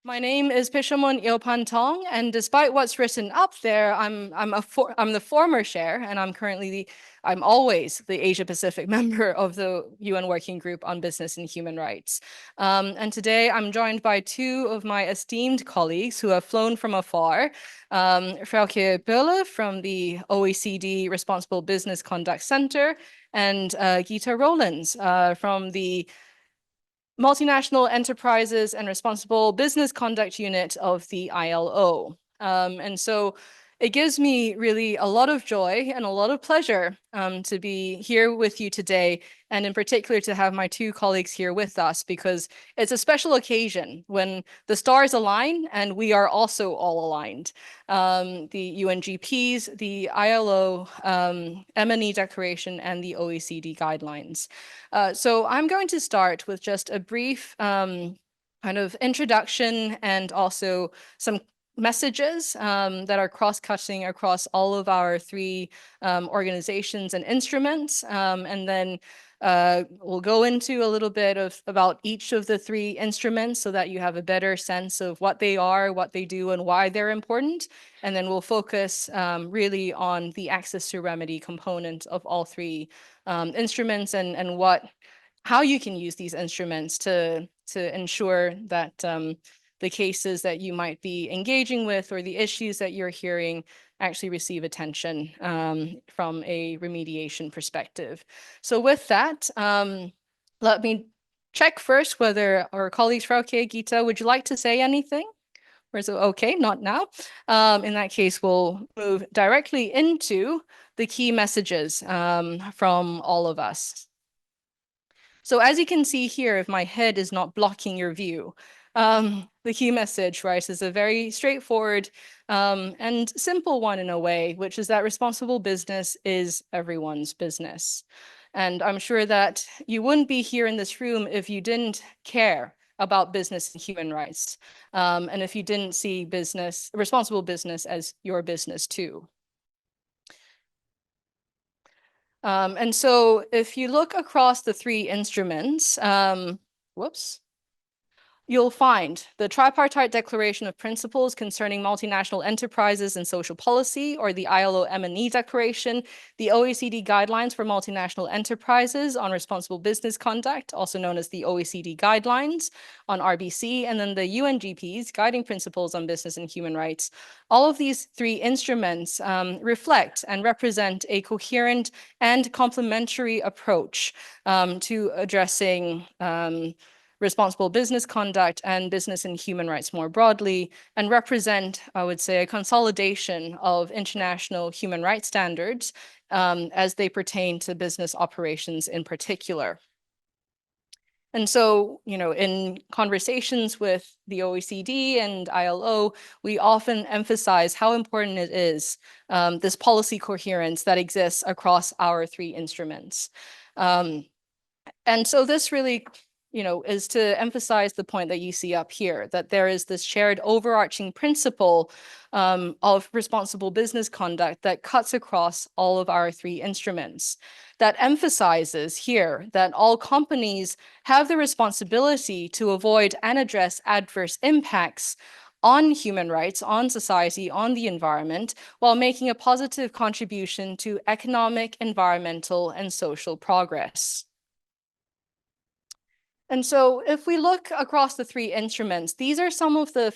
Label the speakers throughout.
Speaker 1: My name is Pishamon Ilpantong, and despite what's written up there, I'm the former chair, and I'm always the Asia Pacific member of the UN Working Group on Business and Human Rights. And today I'm joined by two of my esteemed colleagues who have flown from afar. Frauke Böhle from the OECD Responsible Business Conduct Center, and Geeta Rollins from the Multinational Enterprises and Responsible Business Conduct Unit of the ILO. And so it gives me really a lot of joy and a lot of pleasure to be here with you today, and in particular to have my two colleagues here with us, because it's a special occasion when the stars align and we are also all aligned. The UNGPs, the ILO MNE Declaration, and the OECD Guidelines. So I'm going to start with just a brief kind of introduction and also some messages that are cross-cutting across all of our three organizations and instruments. And then we'll go into a little bit about each of the three instruments so that you have a better sense of what they are, what they do, and why they're important. And then we'll focus really on the access to remedy component of all three instruments and how you can use these instruments to ensure that the cases that you might be engaging with or the issues that you're hearing actually receive attention from a remediation perspective. So with that, let me check first whether our colleagues, Frauke, Geeta, would you like to say anything? Or is it okay? Not now. In that case, we'll move directly into the key messages from all of us. So as you can see here, if my head is not blocking your view, the key message, right, is a very straightforward and simple one in a way, which is that responsible business is everyone's business. And I'm sure that you wouldn't be here in this room if you didn't care about business and human rights, and if you didn't see responsible business as your business too. And so if you look across the three instruments, you'll find the Tripartite Declaration of Principles Concerning Multinational Enterprises and Social Policy, or the ILO MNE Declaration, the OECD Guidelines for Multinational Enterprises on Responsible Business Conduct, also known as the OECD Guidelines on RBC, and then the UNGPs, Guiding Principles on Business and Human Rights. All of these three instruments reflect and represent a coherent and complementary approach to addressing responsible business conduct and business and human rights more broadly, and represent, I would say, a consolidation of international human rights standards as they pertain to business operations in particular. And so, in conversations with the OECD and ILO, we often emphasize how important it is, this policy coherence that exists across our three instruments. And so this really is to emphasize the point that you see up here, that there is this shared overarching principle of responsible business conduct that cuts across all of our three instruments, that emphasizes here that all companies have the responsibility to avoid and address adverse impacts on human rights, on society, on the environment, while making a positive contribution to economic, environmental, and social progress. And so if we look across the three instruments, these are the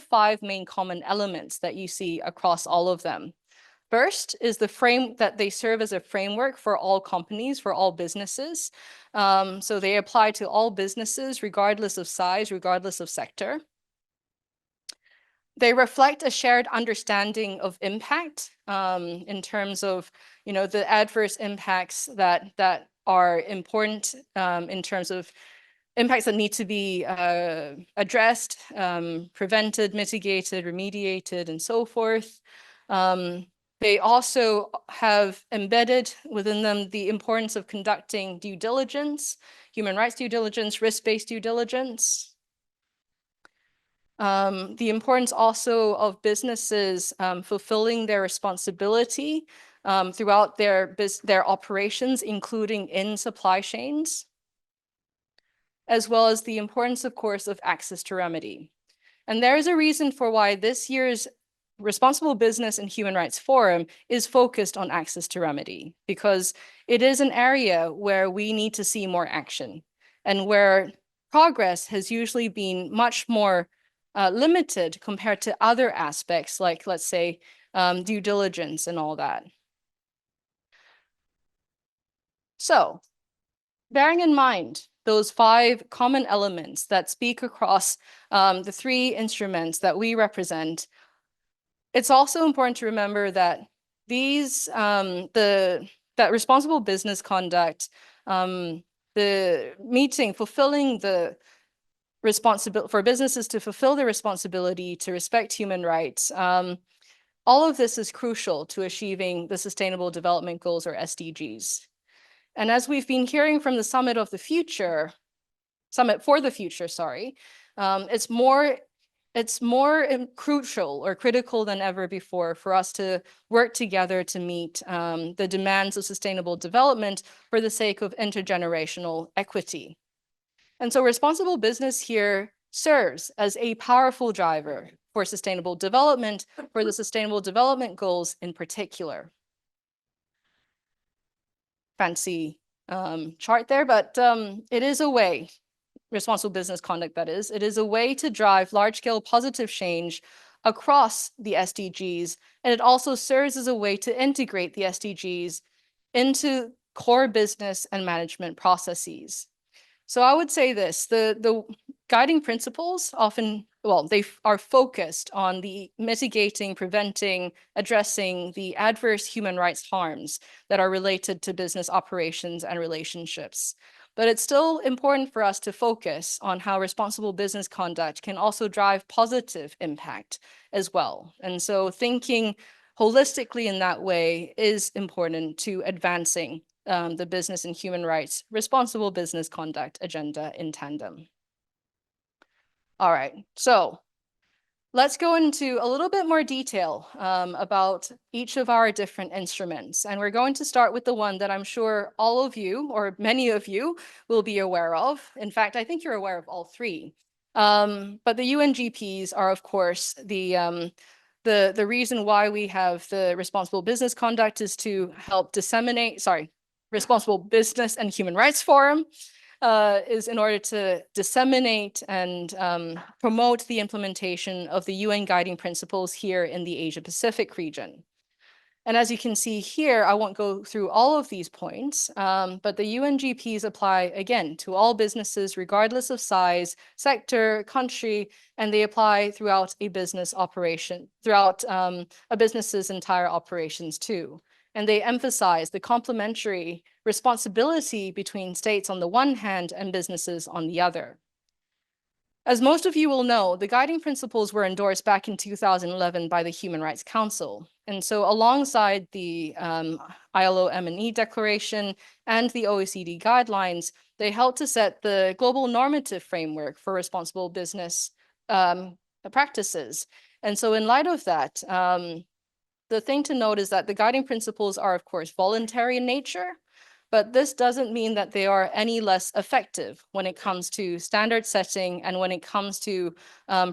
Speaker 1: five main common elements that you see across all of them. First is that they serve as a framework for all companies, for all businesses. So they apply to all businesses, regardless of size, regardless of sector. They reflect a shared understanding of impact in terms of, the adverse impacts that are important in terms of impacts that need to be addressed, prevented, mitigated, remediated, and so forth. They also have embedded within them the importance of conducting due diligence, human rights due diligence, risk-based due diligence. The importance also of businesses fulfilling their responsibility throughout their operations, including in supply chains. as well as the importance, of course, of access to remedy. And there is a reason for why this year's Responsible Business and Human Rights Forum is focused on access to remedy, because it is an area where we need to see more action and where progress has usually been much more limited compared to other aspects, like, let's say, due diligence and all that. So, bearing in mind those 5 common elements that speak across the 3 instruments that we represent, it's also important to remember that these that responsible business conduct, the meeting, fulfilling the responsibility for businesses to fulfill their responsibility to respect human rights, all of this is crucial to achieving the Sustainable Development Goals, or SDGs. And as we've been hearing from the Summit for the Future, sorry, it's more crucial or critical than ever before for us to work together to meet the demands of sustainable development for the sake of intergenerational equity. And so responsible business here serves as a powerful driver for sustainable development, for the Sustainable Development Goals in particular. Fancy chart there, but it is a way, responsible business conduct that is, it is a way to drive large-scale positive change across the SDGs, and it also serves as a way to integrate the SDGs into core business and management processes. So I would say this, the guiding principles often, well, they are focused on the mitigating, preventing, addressing the adverse human rights harms that are related to business operations and relationships. But it's still important for us to focus on how responsible business conduct can also drive positive impact as well. And so thinking holistically in that way is important to advancing the business and human rights responsible business conduct agenda in tandem. All right, so let's go into a little bit more detail about each of our different instruments. And we're going to start with the one that I'm sure all of you, or many of you, will be aware of. In fact, I think you're aware of all 3. But the UNGPs are, of course, the reason why we have the Responsible Business Conduct is to help disseminate, Responsible Business and Human Rights Forum is in order to disseminate and promote the implementation of the UN guiding principles here in the Asia-Pacific region. And as you can see here, I won't go through all of these points, but the UNGPs apply, again, to all businesses, regardless of size, sector, country, and they apply throughout a business operation, throughout a business's entire operations too. And they emphasize the complementary responsibility between states on the one hand and businesses on the other. As most of you will know, the guiding principles were endorsed back in 2011 by the Human Rights Council. And so alongside the ILO MNE Declaration and the OECD Guidelines, they helped to set the global normative framework for responsible business practices. And so in light of that, the thing to note is that the guiding principles are, of course, voluntary in nature, but this doesn't mean that they are any less effective when it comes to standard setting and when it comes to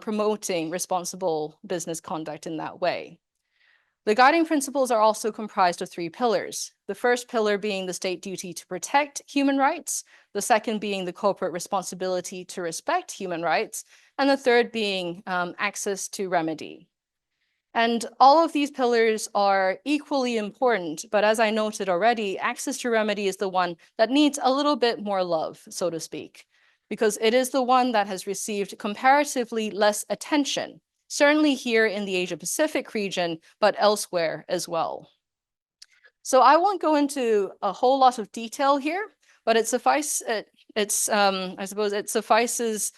Speaker 1: promoting responsible business conduct in that way. The guiding principles are also comprised of 3 pillars. The first pillar being the state duty to protect human rights, the second being the corporate responsibility to respect human rights, and the third being access to remedy. And all of these pillars are equally important, but as I noted already, access to remedy is the one that needs a little bit more love, so to speak, because it is the one that has received comparatively less attention, certainly here in the Asia-Pacific region, but elsewhere as well. So I won't go into a whole lot of detail here, but I suppose it suffices,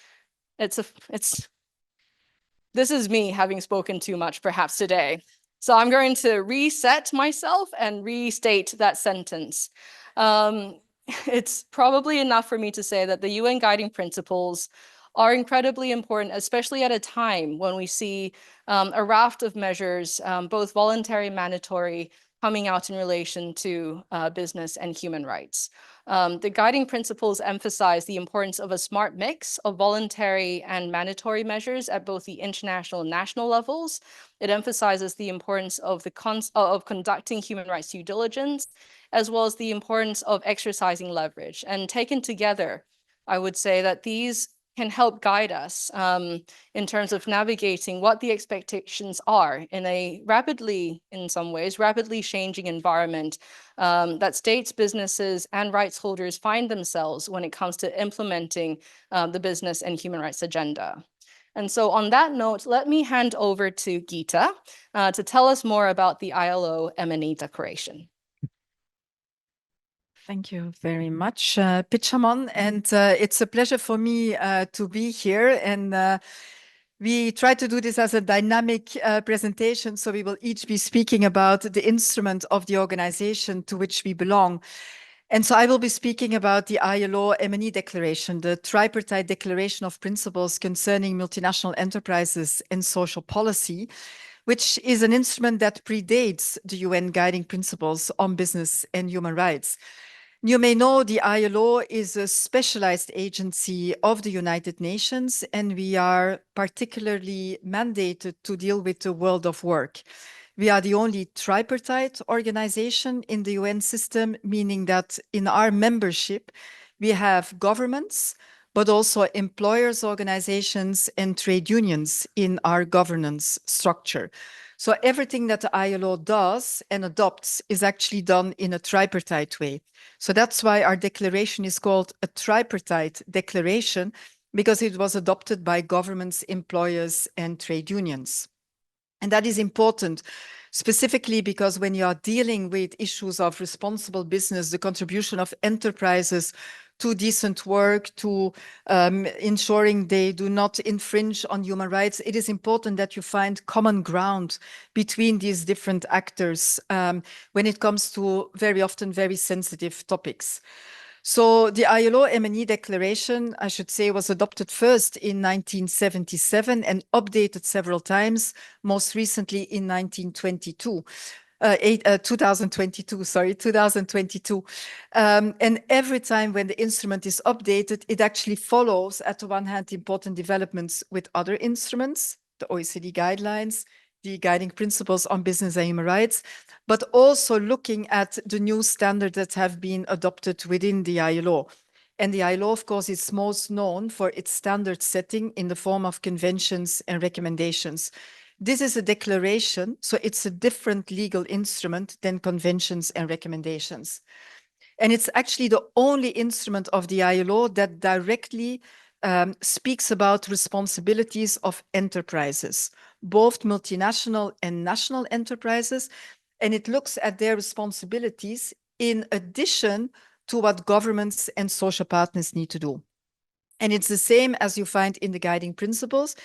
Speaker 1: this is me having spoken too much perhaps today. So I'm going to reset myself and restate that sentence. It's probably enough for me to say that the UN guiding principles are incredibly important, especially at a time when we see a raft of measures, both voluntary and mandatory, coming out in relation to business and human rights. The guiding principles emphasize the importance of a smart mix of voluntary and mandatory measures at both the international and national levels. It emphasizes the importance of conducting human rights due diligence, as well as the importance of exercising leverage. And taken together, I would say that these can help guide us in terms of navigating what the expectations are in a in some ways, rapidly changing environment that states, businesses, and rights holders find themselves when it comes to implementing the business and human rights agenda. And so on that note, let me hand over to Geeta to tell us more about the ILO MNE Declaration.
Speaker 2: Thank you very much, Pichamon, and it's a pleasure for me to be here. And we try to do this as a dynamic presentation, so we will each be speaking about the instrument of the organization to which we belong. And so I will be speaking about the ILO MNE Declaration, the tripartite declaration of principles concerning multinational enterprises and social policy, which is an instrument that predates the UN guiding principles on business and human rights. You may know the ILO is a specialized agency of the United Nations, and we are particularly mandated to deal with the world of work. We are the only tripartite organization in the UN system, meaning that in our membership, we have governments, but also employers' organizations and trade unions in our governance structure. So everything that the ILO does and adopts is actually done in a tripartite way. So that's why our declaration is called a tripartite declaration, because it was adopted by governments, employers, and trade unions. And that is important, specifically because when you are dealing with issues of responsible business, the contribution of enterprises to decent work, to ensuring they do not infringe on human rights, it is important that you find common ground between these different actors when it comes to very often very sensitive topics. So the ILO MNE Declaration, I should say, was adopted first in 1977 and updated several times, most recently in 2022. And every time when the instrument is updated, it actually follows, at the one hand, important developments with other instruments, the OECD Guidelines, the guiding principles on business and human rights, but also looking at the new standards that have been adopted within the ILO. And the ILO, of course, is most known for its standard setting in the form of conventions and recommendations. This is a declaration, so it's a different legal instrument than conventions and recommendations. And it's actually the only instrument of the ILO that directly speaks about responsibilities of enterprises, both multinational and national enterprises, and it looks at their responsibilities in addition to what governments and social partners need to do. And it's the same as you find in the guiding principles.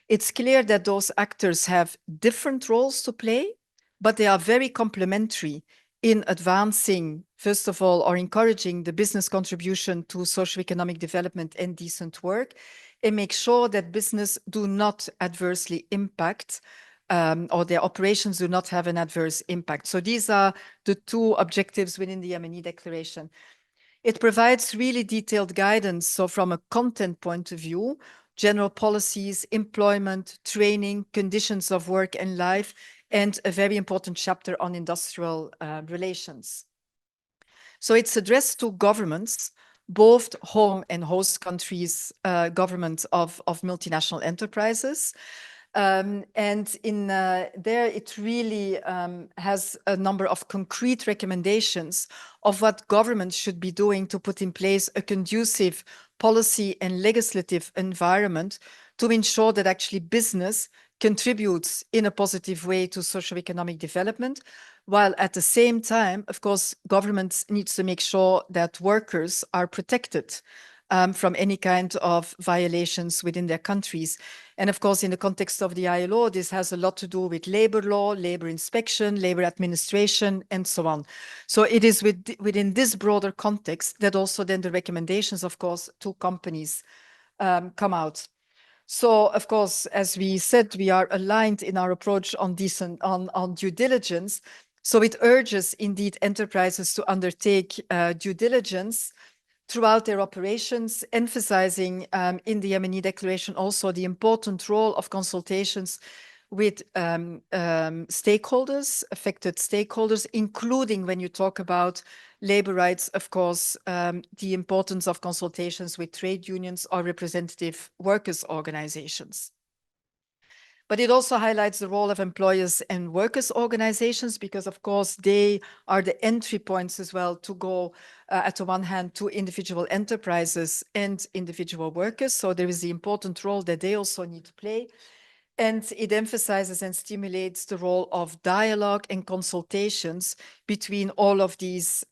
Speaker 2: It's clear that those actors have different roles to play, but they are very complementary in advancing, first of all, or encouraging the business contribution to socio-economic development and decent work, and make sure that business do not adversely impact or their operations do not have an adverse impact. So these are the two objectives within the MNE Declaration. It provides really detailed guidance. So from a content point of view, general policies, employment, training, conditions of work and life, and a very important chapter on industrial relations. So it's addressed to governments, both home and host countries, governments of multinational enterprises. And in there, it really has a number of concrete recommendations of what governments should be doing to put in place a conducive policy and legislative environment to ensure that actually business contributes in a positive way to socio-economic development, while at the same time, of course, governments needs to make sure that workers are protected from any kind of violations within their countries. And of course, in the context of the ILO, this has a lot to do with labor law, labor inspection, labor administration, and so on. So it is within this broader context that also then the recommendations, of course, to companies come out. So, of course, as we said, we are aligned in our approach on due diligence. So it urges indeed enterprises to undertake due diligence throughout their operations, emphasizing in the MNE Declaration also the important role of consultations with stakeholders, affected stakeholders, including when you talk about labor rights, of course, the importance of consultations with trade unions or representative workers' organizations. But it also highlights the role of employers and workers' organizations because, of course, they are the entry points as well to go, at the one hand, to individual enterprises and individual workers. So there is the important role that they also need to play. And it emphasizes and stimulates the role of dialogue and consultations between all of these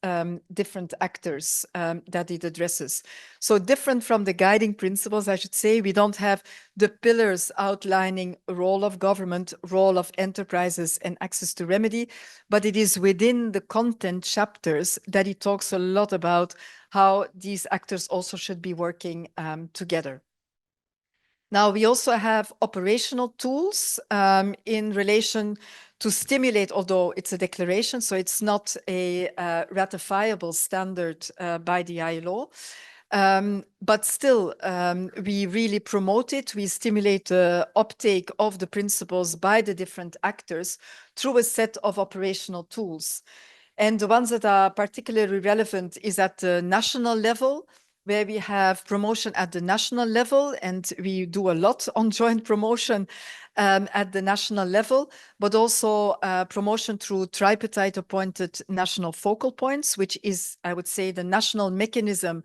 Speaker 2: different actors that it addresses. So different from the guiding principles, I should say, we don't have the pillars outlining role of government, role of enterprises, and access to remedy, but it is within the content chapters that it talks a lot about how these actors also should be working together. Now, we also have operational tools in relation to stimulate, although it's a declaration, so it's not a ratifiable standard by the ILO. But still, we really promote it. We stimulate the uptake of the principles by the different actors through a set of operational tools. And the ones that are particularly relevant is at the national level, where we have promotion at the national level, and we do a lot on joint promotion at the national level, but also promotion through tripartite appointed national focal points, which is, I would say, the national mechanism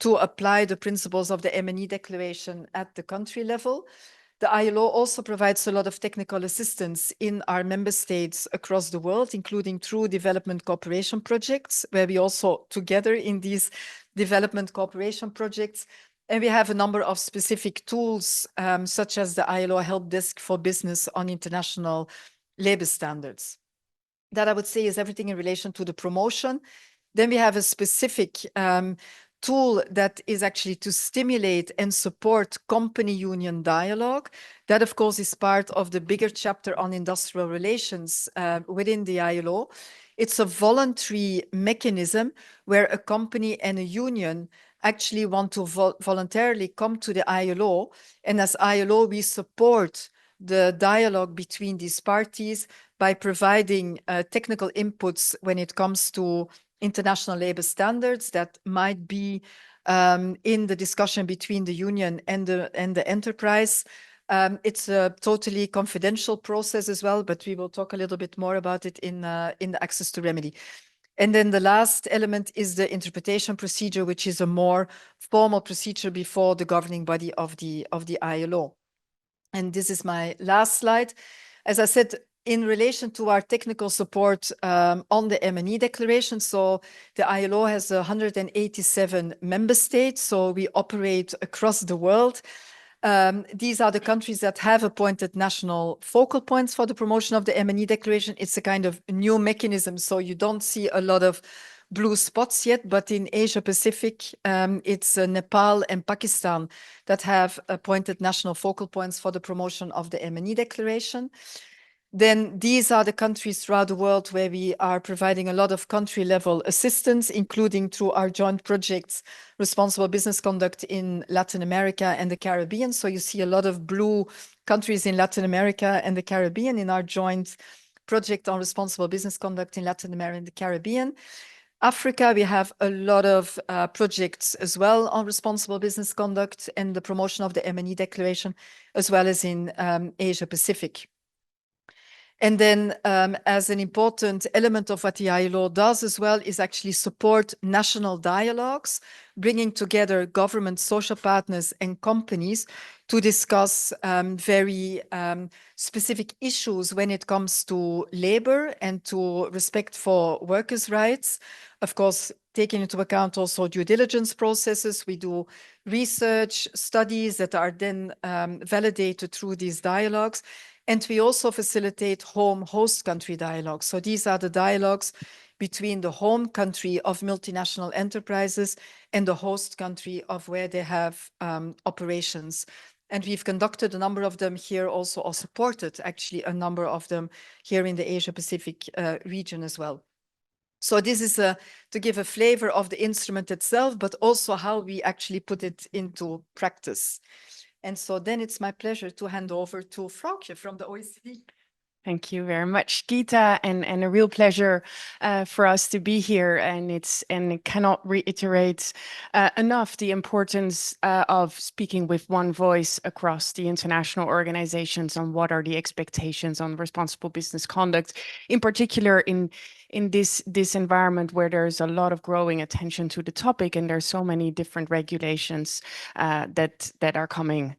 Speaker 2: to apply the principles of the MNE Declaration at the country level. The ILO also provides a lot of technical assistance in our member states across the world, including through development cooperation projects, where we also together in these development cooperation projects. And we have a number of specific tools, such as the ILO Help Desk for Business on International Labor Standards. That I would say is everything in relation to the promotion. Then we have a specific tool that is actually to stimulate and support company union dialogue. That, of course, is part of the bigger chapter on industrial relations within the ILO. It's a voluntary mechanism where a company and a union actually want to voluntarily come to the ILO. And as ILO, we support the dialogue between these parties by providing technical inputs when it comes to international labor standards that might be in the discussion between the union and the enterprise. It's a totally confidential process as well, but we will talk a little bit more about it in the access to remedy. And then the last element is the interpretation procedure, which is a more formal procedure before the governing body of the ILO. And this is my last slide. As I said, in relation to our technical support on the MNE Declaration, so the ILO has 187 member states, so we operate across the world. These are the countries that have appointed national focal points for the promotion of the MNE Declaration. It's a kind of new mechanism, so you don't see a lot of blue spots yet, but in Asia Pacific, it's Nepal and Pakistan that have appointed national focal points for the promotion of the MNE Declaration. Then these are the countries throughout the world where we are providing a lot of country level assistance, including through our joint projects, responsible business conduct in Latin America and the Caribbean. So you see a lot of blue countries in Latin America and the Caribbean in our joint project on responsible business conduct in Latin America and the Caribbean. Africa, we have a lot of projects as well on responsible business conduct and the promotion of the MNE Declaration, as well as in Asia Pacific. And then as an important element of what the ILO does as well is actually support national dialogues, bringing together government, social partners and companies to discuss very specific issues when it comes to labor and to respect for workers' rights. Of course, taking into account also due diligence processes, we do research studies that are then validated through these dialogues. And we also facilitate home host country dialogues. So these are the dialogues between the home country of multinational enterprises and the host country of where they have operations And we've conducted a number of them here also, or supported actually a number of them here in the Asia Pacific region as well. So this is to give a flavor of the instrument itself, but also how we actually put it into practice. And so then it's my pleasure to hand over to Frauke from the OECD.
Speaker 3: Thank you very much, Geeta, and a real pleasure for us to be here. And it cannot reiterate enough the importance of speaking with one voice across the international organizations on what are the expectations on responsible business conduct, in particular in this environment where there's a lot of growing attention to the topic, and there's so many different regulations that are coming.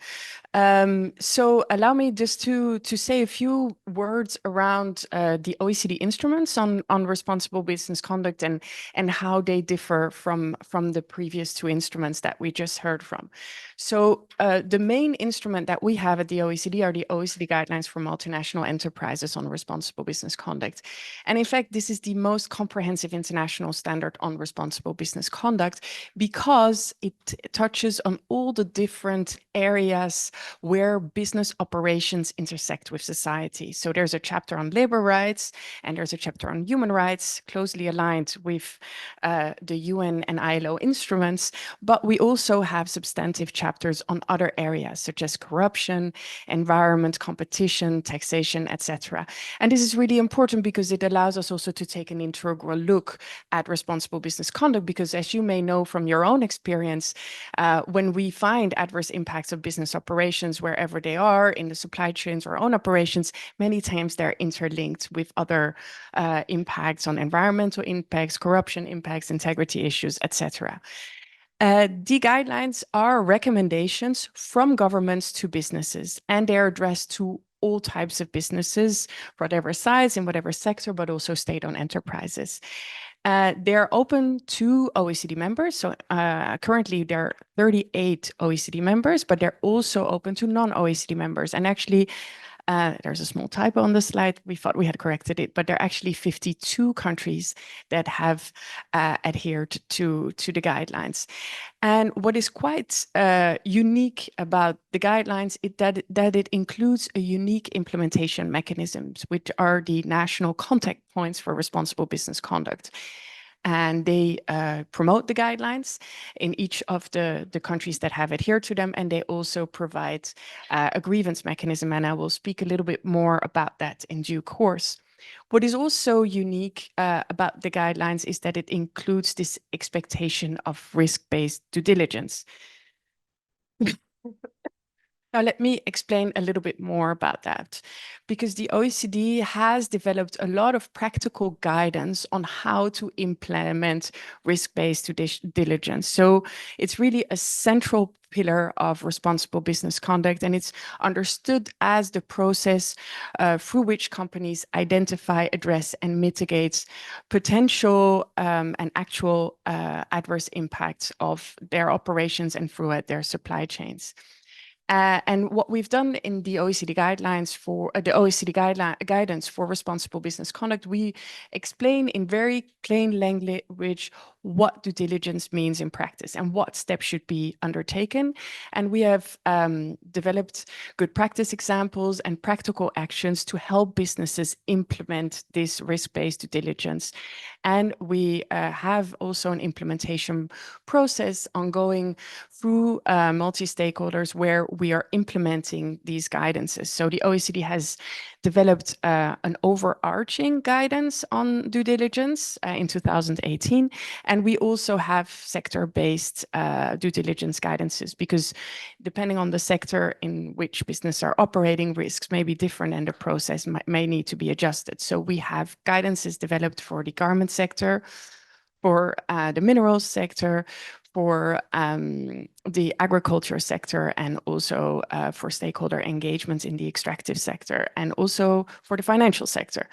Speaker 3: So allow me just to say a few words around the OECD instruments on responsible business conduct and how they differ from the previous two instruments that we just heard from. So the main instrument that we have at the OECD are the OECD Guidelines for Multinational Enterprises on Responsible Business Conduct. And in fact, this is the most comprehensive international standard on responsible business conduct because it touches on all the different areas where business operations intersect with society. So there's a chapter on labor rights and there's a chapter on human rights, closely aligned with the UN and ILO instruments, but we also have substantive chapters on other areas such as corruption, environment, competition, taxation, etc. And this is really important because it allows us also to take an integral look at responsible business conduct, because as you may know from your own experience, when we find adverse impacts of business operations wherever they are in the supply chains or own operations, many times they're interlinked with other impacts on environmental impacts, corruption impacts, integrity issues, etc. The guidelines are recommendations from governments to businesses, and they're addressed to all types of businesses, whatever size, in whatever sector, but also state-owned enterprises. They're open to OECD members. So currently there are 38 OECD members, but they're also open to non-OECD members. And actually, there's a small typo on the slide. We thought we had corrected it, but there are actually 52 countries that have adhered to the guidelines. And what is quite unique about the guidelines is that it includes a unique implementation mechanisms, which are the national contact points for responsible business conduct. And they promote the guidelines in each of the countries that have adhered to them. And they also provide a grievance mechanism. And I will speak a little bit more about that in due course. What is also unique about the guidelines is that it includes this expectation of risk-based due diligence. Now, let me explain a little bit more about that, because the OECD has developed a lot of practical guidance on how to implement risk-based due diligence. So it's really a central pillar of responsible business conduct, and it's understood as the process through which companies identify, address, and mitigate potential and actual adverse impacts of their operations and throughout their supply chains. And what we've done in the OECD guidelines for the OECD guidance for responsible business conduct, we explain in very plain language what due diligence means in practice and what steps should be undertaken. And we have developed good practice examples and practical actions to help businesses implement this risk-based due diligence. And we have also an implementation process ongoing through multi-stakeholders where we are implementing these guidances. So the OECD has developed an overarching guidance on due diligence in 2018. And we also have sector-based due diligence guidances, because depending on the sector in which business are operating, risks may be different and the process may need to be adjusted. So we have guidances developed for the garment sector, for the minerals sector, for the agriculture sector, and also for stakeholder engagement in the extractive sector, and also for the financial sector.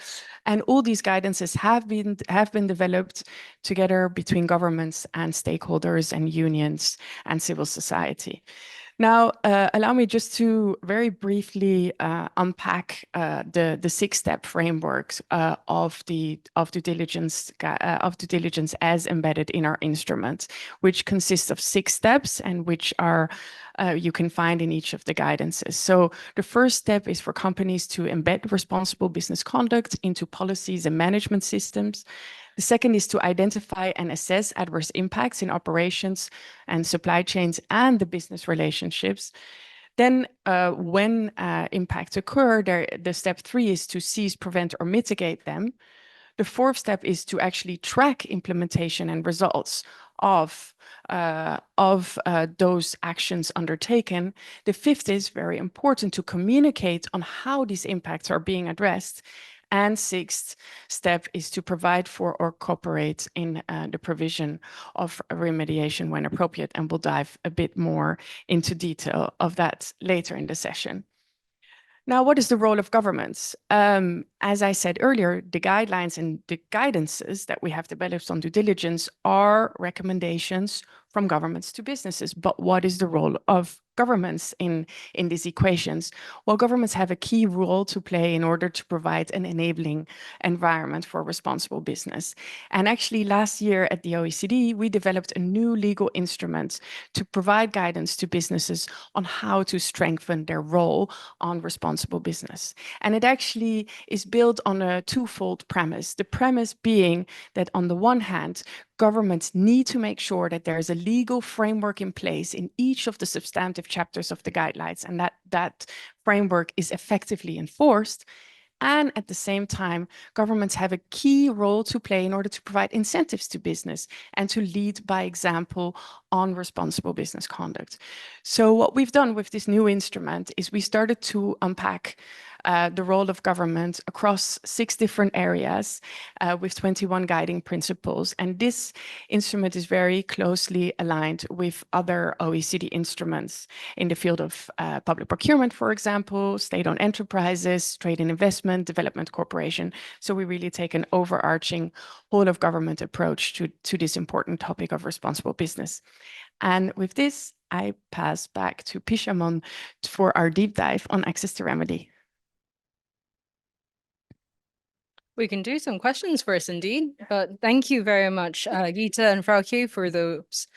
Speaker 3: And all these guidances have been developed together between governments and stakeholders and unions and civil society. Now, allow me just to very briefly unpack the six-step frameworks of the due diligence as embedded in our instrument, which consists of 6 steps and which are you can find in each of the guidances. So the first step is for companies to embed responsible business conduct into policies and management systems. The second is to identify and assess adverse impacts in operations and supply chains and the business relationships. Then when impacts occur, the step 3 is to seize, prevent, or mitigate them. The fourth step is to actually track implementation and results of those actions undertaken. The fifth is very important, to communicate on how these impacts are being addressed. And sixth step is to provide for or cooperate in the provision of remediation when appropriate. And we'll dive a bit more into detail of that later in the session. Now, what is the role of governments? As I said earlier, the guidelines and the guidances that we have developed on due diligence are recommendations from governments to businesses. But what is the role of governments in these equations? Well, governments have a key role to play in order to provide an enabling environment for responsible business. And actually, last year at the OECD, we developed a new legal instrument to provide guidance to businesses on how to strengthen their role on responsible business. And it actually is built on a twofold premise. The premise being that on the one hand, governments need to make sure that there is a legal framework in place in each of the substantive chapters of the guidelines, and that framework is effectively enforced. And at the same time, governments have a key role to play in order to provide incentives to business and to lead by example on responsible business conduct. So what we've done with this new instrument is we started to unpack the role of government across 6 different areas with 21 guiding principles. And this instrument is very closely aligned with other OECD instruments in the field of public procurement, for example, state-owned enterprises, trade and investment, development cooperation. So we really take an overarching whole of government approach to this important topic of responsible business. And with this, I pass back to Pishamon for our deep dive on access to remedy.
Speaker 1: We can do some questions first, indeed, but thank you very much, Gita and Frauke, for those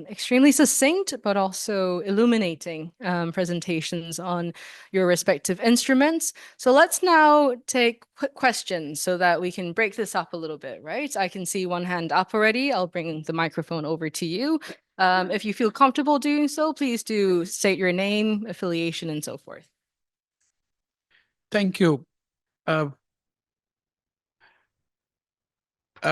Speaker 1: extremely succinct but also illuminating presentations on your respective instruments. So let's now take quick questions so that we can break this up a little bit, right? I can see one hand up already. I'll bring the microphone over to you. If you feel comfortable doing so, please do state your name, affiliation, and so forth.
Speaker 4: Thank you.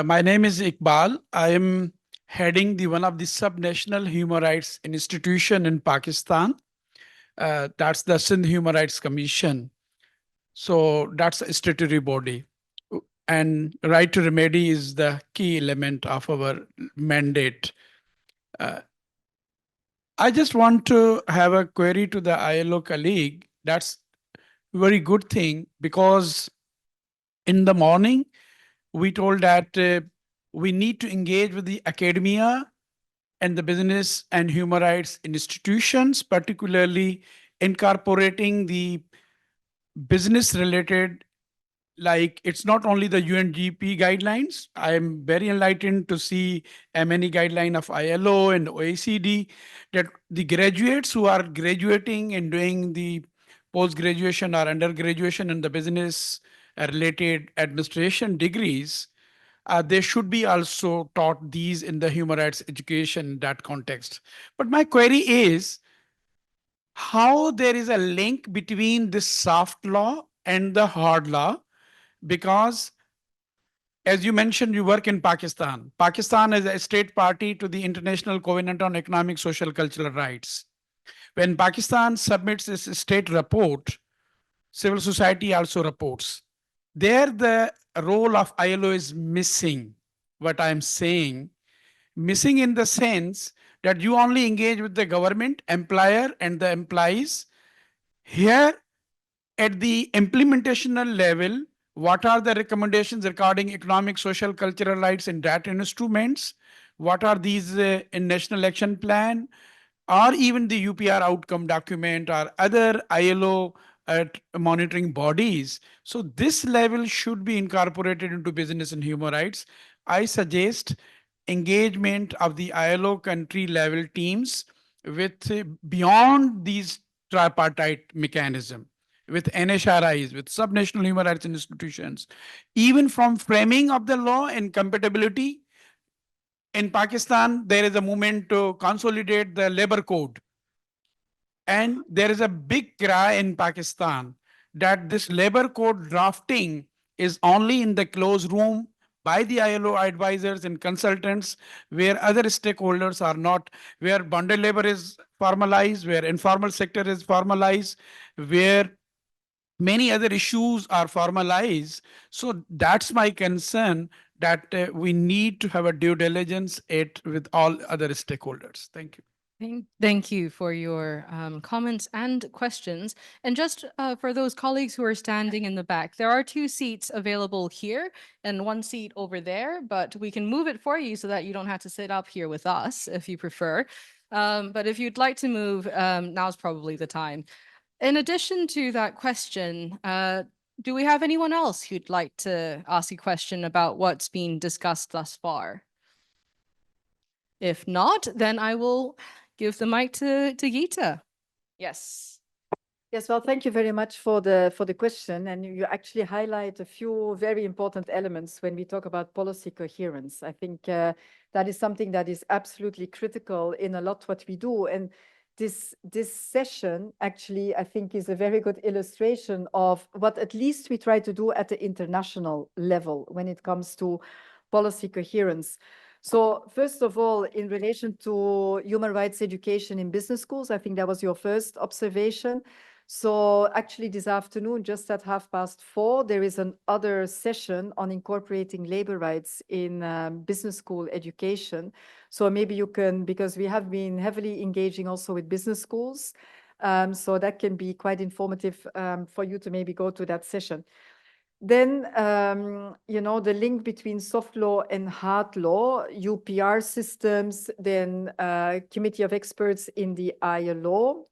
Speaker 4: My name is Iqbal. I am heading one of the subnational human rights institution in Pakistan. That's the Sindh Human Rights Commission. So that's a statutory body. And right to remedy is the key element of our mandate. I just want to have a query to the ILO colleague. That's a very good thing, because in the morning, we told that we need to engage with the academia and the business and human rights institutions, particularly incorporating the business related, like it's not only the UNGP guidelines. I am very enlightened to see many guideline of ILO and OECD, that the graduates who are graduating and doing the post-graduation or undergraduation in the business related administration degrees, they should be also taught these in the human rights education in that context. But my query is how there is a link between this soft law and the hard law, because as you mentioned, you work in Pakistan. Pakistan is a state party to the International Covenant on Economic, Social, Cultural Rights. When Pakistan submits this state report, civil society also reports. There, the role of ILO is missing. What I'm saying, missing in the sense that you only engage with the government, employer, and the employees. Here, at the implementational level, what are the recommendations regarding economic, social, cultural rights in that instruments? What are these in National Action Plan? or even the UPR outcome document or other ILO monitoring bodies. So this level should be incorporated into business and human rights. I suggest engagement of the ILO country level teams with beyond these tripartite mechanism, with NHRIs, with subnational human rights institutions, even from framing of the law and compatibility. In Pakistan, there is a movement to consolidate the labor code. And there is a big cry in Pakistan that this labor code drafting is only in the closed room by the ILO advisors and consultants, where other stakeholders are not, where bonded labor is formalized, where informal sector is formalized, where many other issues are formalized. So that's my concern, that we need to have a due diligence it with all other stakeholders. Thank you.
Speaker 1: Thank you for your comments and questions. And just for those colleagues who are standing in the back, there are 2 seats available here and 1 seat over there, but we can move it for you so that you don't have to sit up here with us if you prefer. But if you'd like to move, now's probably the time. In addition to that question, do we have anyone else who'd like to ask a question about what's been discussed thus far? If not, then I will give the mic to Geeta. Yes.
Speaker 2: Yes, well, thank you very much for the question. And you actually highlight a few very important elements when we talk about policy coherence. I think that is something that is absolutely critical in a lot what we do. And this session actually, I think, is a very good illustration of what at least we try to do at the international level when it comes to policy coherence. So first of all, in relation to human rights education in business schools, I think that was your first observation. So actually this afternoon, just at 4:30, there is another session on incorporating labor rights in business school education. So maybe you can, because we have been heavily engaging also with business schools, so that can be quite informative for you to maybe go to that session. Then, you know, the link between soft law and hard law, UPR systems, then committee of experts in the ILO.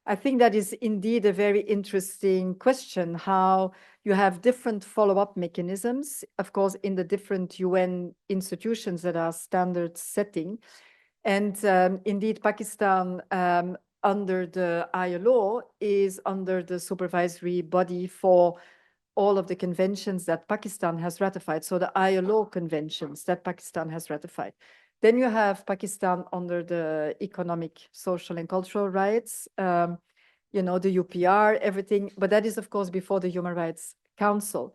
Speaker 2: I think that is indeed a very interesting question, how you have different follow-up mechanisms, of course, in the different UN institutions that are standard setting. And indeed, Pakistan, under the ILO, is under the supervisory body for all of the conventions that Pakistan has ratified. So the ILO conventions that Pakistan has ratified. Then you have Pakistan under the economic, social, and cultural rights, you know, the UPR, everything. But that is, of course, before the Human Rights Council.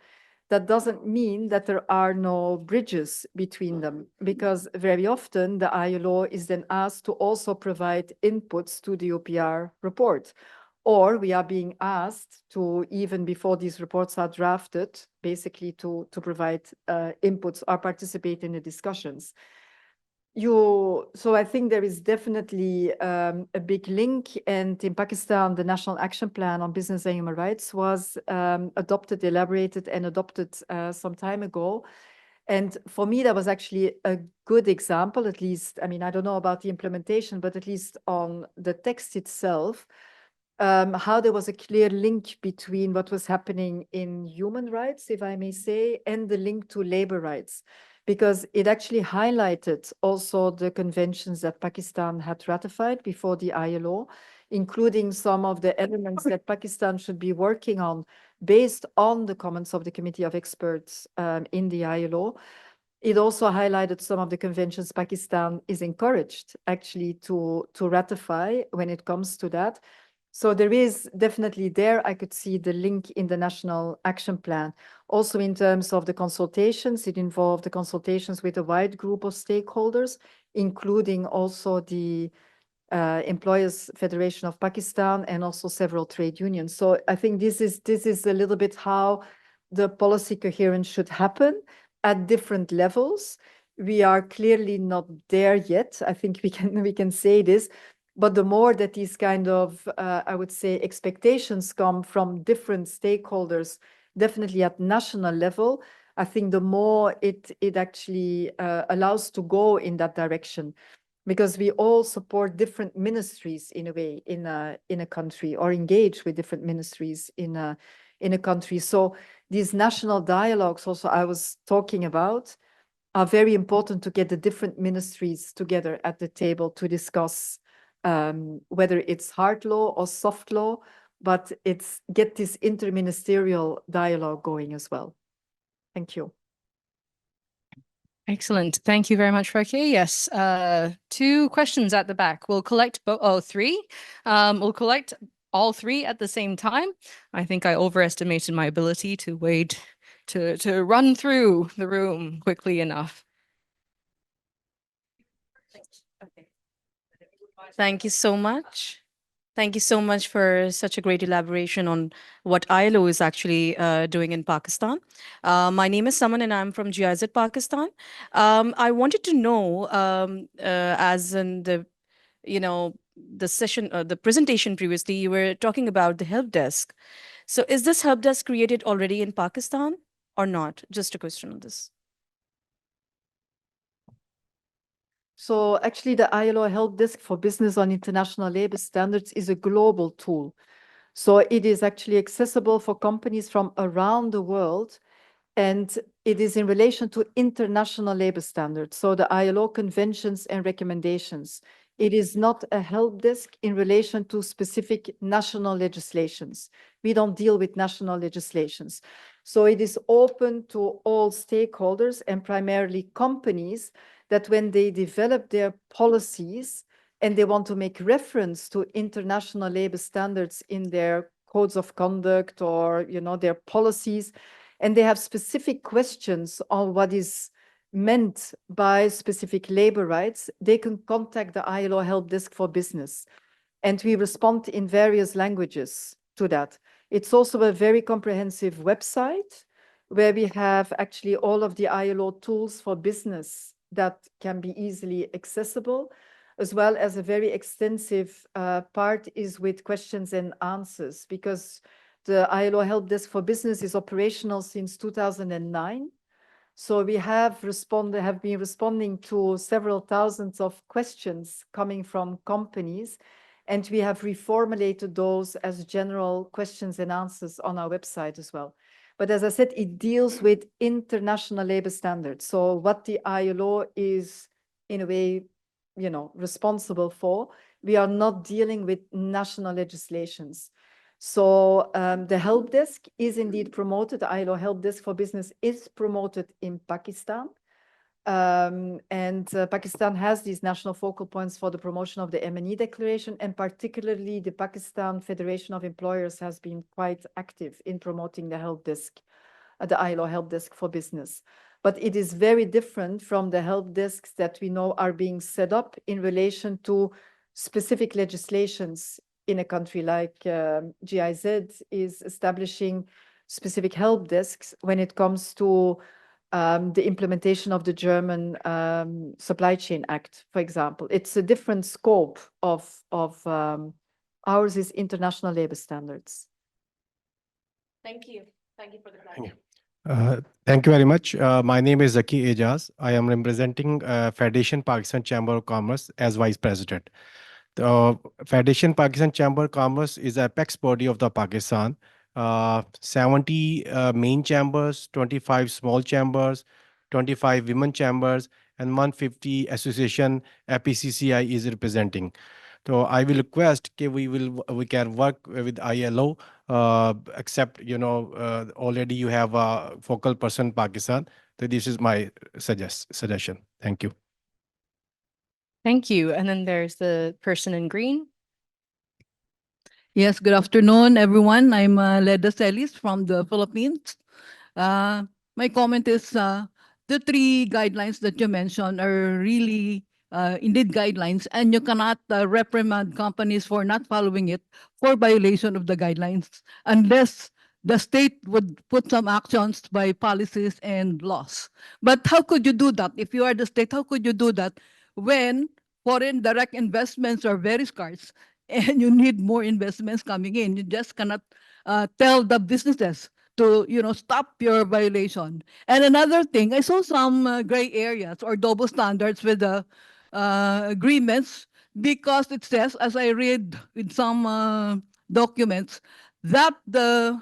Speaker 2: That doesn't mean that there are no bridges between them, because very often the ILO is then asked to also provide inputs to the UPR report. Or we are being asked to, even before these reports are drafted, basically to provide inputs or participate in the discussions. So I think there is definitely a big link. And in Pakistan, the National Action Plan on Business and Human Rights was elaborated and adopted some time ago. And for me, that was actually a good example, at least. I mean, I don't know about the implementation, but at least on the text itself, how there was a clear link between what was happening in human rights, if I may say, and the link to labor rights, because it actually highlighted also the conventions that Pakistan had ratified before the ILO, including some of the elements that Pakistan should be working on based on the comments of the Committee of Experts in the ILO. It also highlighted some of the conventions Pakistan is encouraged actually to ratify when it comes to that. So there is definitely there, I could see the link in the National Action Plan. Also in terms of the consultations, it involved the consultations with a wide group of stakeholders, including also the Employers Federation of Pakistan and also several trade unions. So I think this is a little bit how the policy coherence should happen at different levels. We are clearly not there yet. I think we can say this. But the more that these kind of, I would say, expectations come from different stakeholders, definitely at national level, I think the more it actually allows to go in that direction. because we all support different ministries in a way in a country, or engage with different ministries in a country. So these national dialogues also I was talking about are very important to get the different ministries together at the table to discuss whether it's hard law or soft law, but it's get this interministerial dialogue going as well. Thank you.
Speaker 1: Excellent. Thank you very much, Raquel. Yes, two questions at the back. We'll collect three. We'll collect all three at the same time. I think I overestimated my ability to wait to run through the room quickly enough.
Speaker 5: Thank you so much. Thank you so much for such a great elaboration on what ILO is actually doing in Pakistan. My name is Saman and I'm from GIZ, Pakistan. I wanted to know, as in the session, the presentation previously, you were talking about the help desk. So is this help desk created already in Pakistan or not? Just a question on this.
Speaker 2: So actually the ILO Help Desk for Business on International Labor Standards is a global tool. So it is actually accessible for companies from around the world, and it is in relation to international labor standards, so the ILO conventions and recommendations. It is not a help desk in relation to specific national legislations. We don't deal with national legislations. So it is open to all stakeholders and primarily companies that when they develop their policies and they want to make reference to international labor standards in their codes of conduct or, their policies, and they have specific questions on what is meant by specific labor rights, they can contact the ILO Help Desk for Business. And we respond in various languages to that. It's also a very comprehensive website where we have actually all of the ILO tools for business that can be easily accessible, as well as a very extensive part is with questions and answers, because the ILO Help Desk for Business is operational since 2009. So we have been responding to several thousands of questions coming from companies, and we have reformulated those as general questions and answers on our website as well. But as I said, it deals with international labor standards. So what the ILO is in a way, responsible for, we are not dealing with national legislations. So the help desk is indeed promoted. The ILO Help Desk for Business is promoted in Pakistan. Pakistan has these national focal points for the promotion of the MNE Declaration, and particularly the Pakistan Federation of Employers has been quite active in promoting the help desk, the ILO Help Desk for Business. But it is very different from the help desks that we know are being set up in relation to specific legislations in a country like GIZ is establishing specific help desks when it comes to the implementation of the German Supply Chain Act, for example. It's a different scope of ours is international labor standards.
Speaker 5: Thank you. Thank you for the clarity.
Speaker 6: Thank you very much. My name is Zaki Ejaz. I am representing Federation Pakistan Chamber of Commerce as Vice President. The Federation Pakistan Chamber of Commerce is an apex body of the Pakistan. 70 main chambers, 25 small chambers, 25 women chambers, and 150 association APCCI is representing. So I will request that we can work with ILO, except already you have a focal person Pakistan. So this is my suggestion. Thank you.
Speaker 1: Thank you. And then there's the person in green.
Speaker 7: Yes, good afternoon, everyone. I'm Leda Celis from the Philippines. My comment is the three guidelines that you mentioned are really indeed guidelines, and you cannot reprimand companies for not following it for violation of the guidelines unless the state would put some actions by policies and laws. But how could you do that? If you are the state, how could you do that when foreign direct investments are very scarce and you need more investments coming in? You just cannot tell the businesses to stop your violation. And another thing, I saw some gray areas or double standards with the agreements because it says, as I read in some documents, that the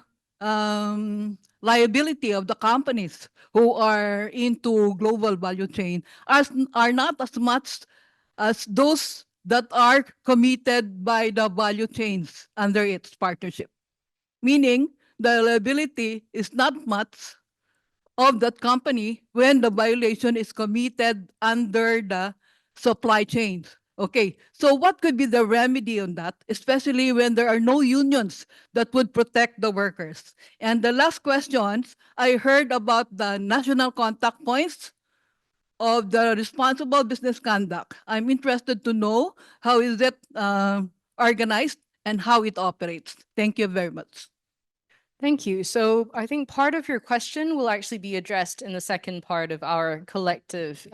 Speaker 7: liability of the companies who are into global value chain are not as much as those that are committed by the value chains under its partnership. Meaning the liability is not much of that company when the violation is committed under the supply chains. Okay, so what could be the remedy on that, especially when there are no unions that would protect the workers? And the last questions, I heard about the national contact points of the responsible business conduct. I'm interested to know how is it organized and how it operates. Thank you very much.
Speaker 1: Thank you. So I think part of your question will actually be addressed in the second part of our collective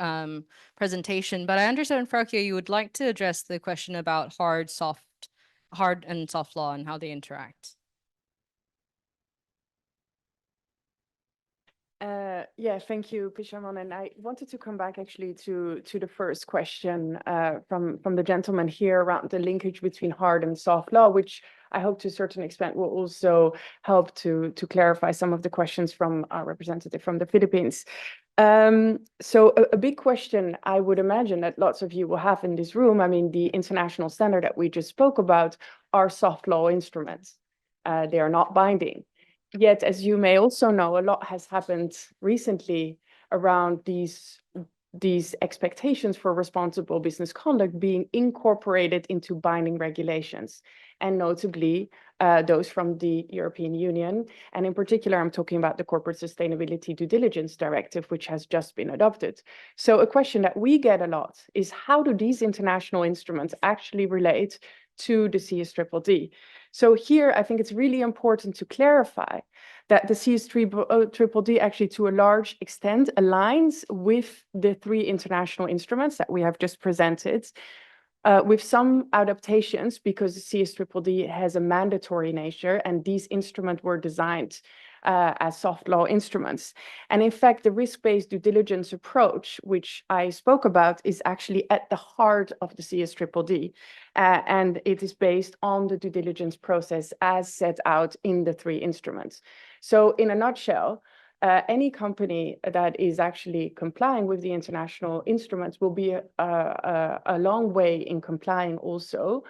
Speaker 1: presentation. But I understand, Frauke, you would like to address the question about hard and soft law and how they interact.
Speaker 3: Yeah, thank you, Pishamon. And I wanted to come back actually to the first question from the gentleman here around the linkage between hard and soft law, which I hope to a certain extent will also help to clarify some of the questions from our representative from the Philippines. So a big question I would imagine that lots of you will have in this room, I mean, the international standard that we just spoke about are soft law instruments. They are not binding. Yet, as you may also know, a lot has happened recently around these expectations for responsible business conduct being incorporated into binding regulations, and notably those from the European Union. And in particular, I'm talking about the Corporate Sustainability Due Diligence Directive, which has just been adopted. So a question that we get a lot is, how do these international instruments actually relate to the CSDDD? So here, I think it's really important to clarify that the CSDDD actually, to a large extent, aligns with the 3 international instruments that we have just presented, with some adaptations, because the CSDDD has a mandatory nature, and these instruments were designed as soft law instruments. And in fact, the risk-based due diligence approach, which I spoke about, is actually at the heart of the CSDDD. And it is based on the due diligence process as set out in the 3 instruments. So in a nutshell, any company that is actually complying with the international instruments will be a long way in complying also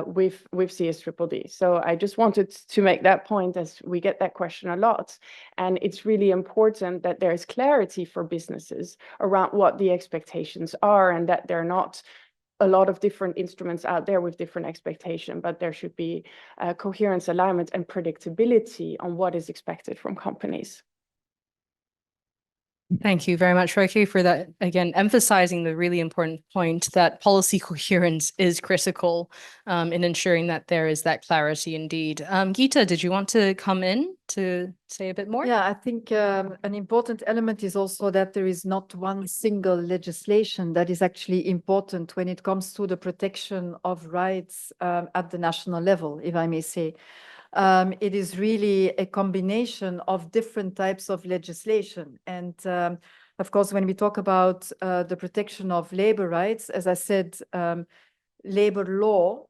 Speaker 3: with CSDDD. So I just wanted to make that point, as we get that question a lot. And it's really important that there is clarity for businesses around what the expectations are, and that there are not a lot of different instruments out there with different expectations, but there should be coherence, alignment, and predictability on what is expected from companies.
Speaker 1: Thank you very much, Frauke, for that, again, emphasizing the really important point that policy coherence is critical in ensuring that there is that clarity indeed. Geeta, did you want to come in to say a bit more?
Speaker 2: Yeah, I think an important element is also that there is not one single legislation that is actually important when it comes to the protection of rights at the national level, if I may say. It is really a combination of different types of legislation. And of course, when we talk about the protection of labor rights, as I said, labor law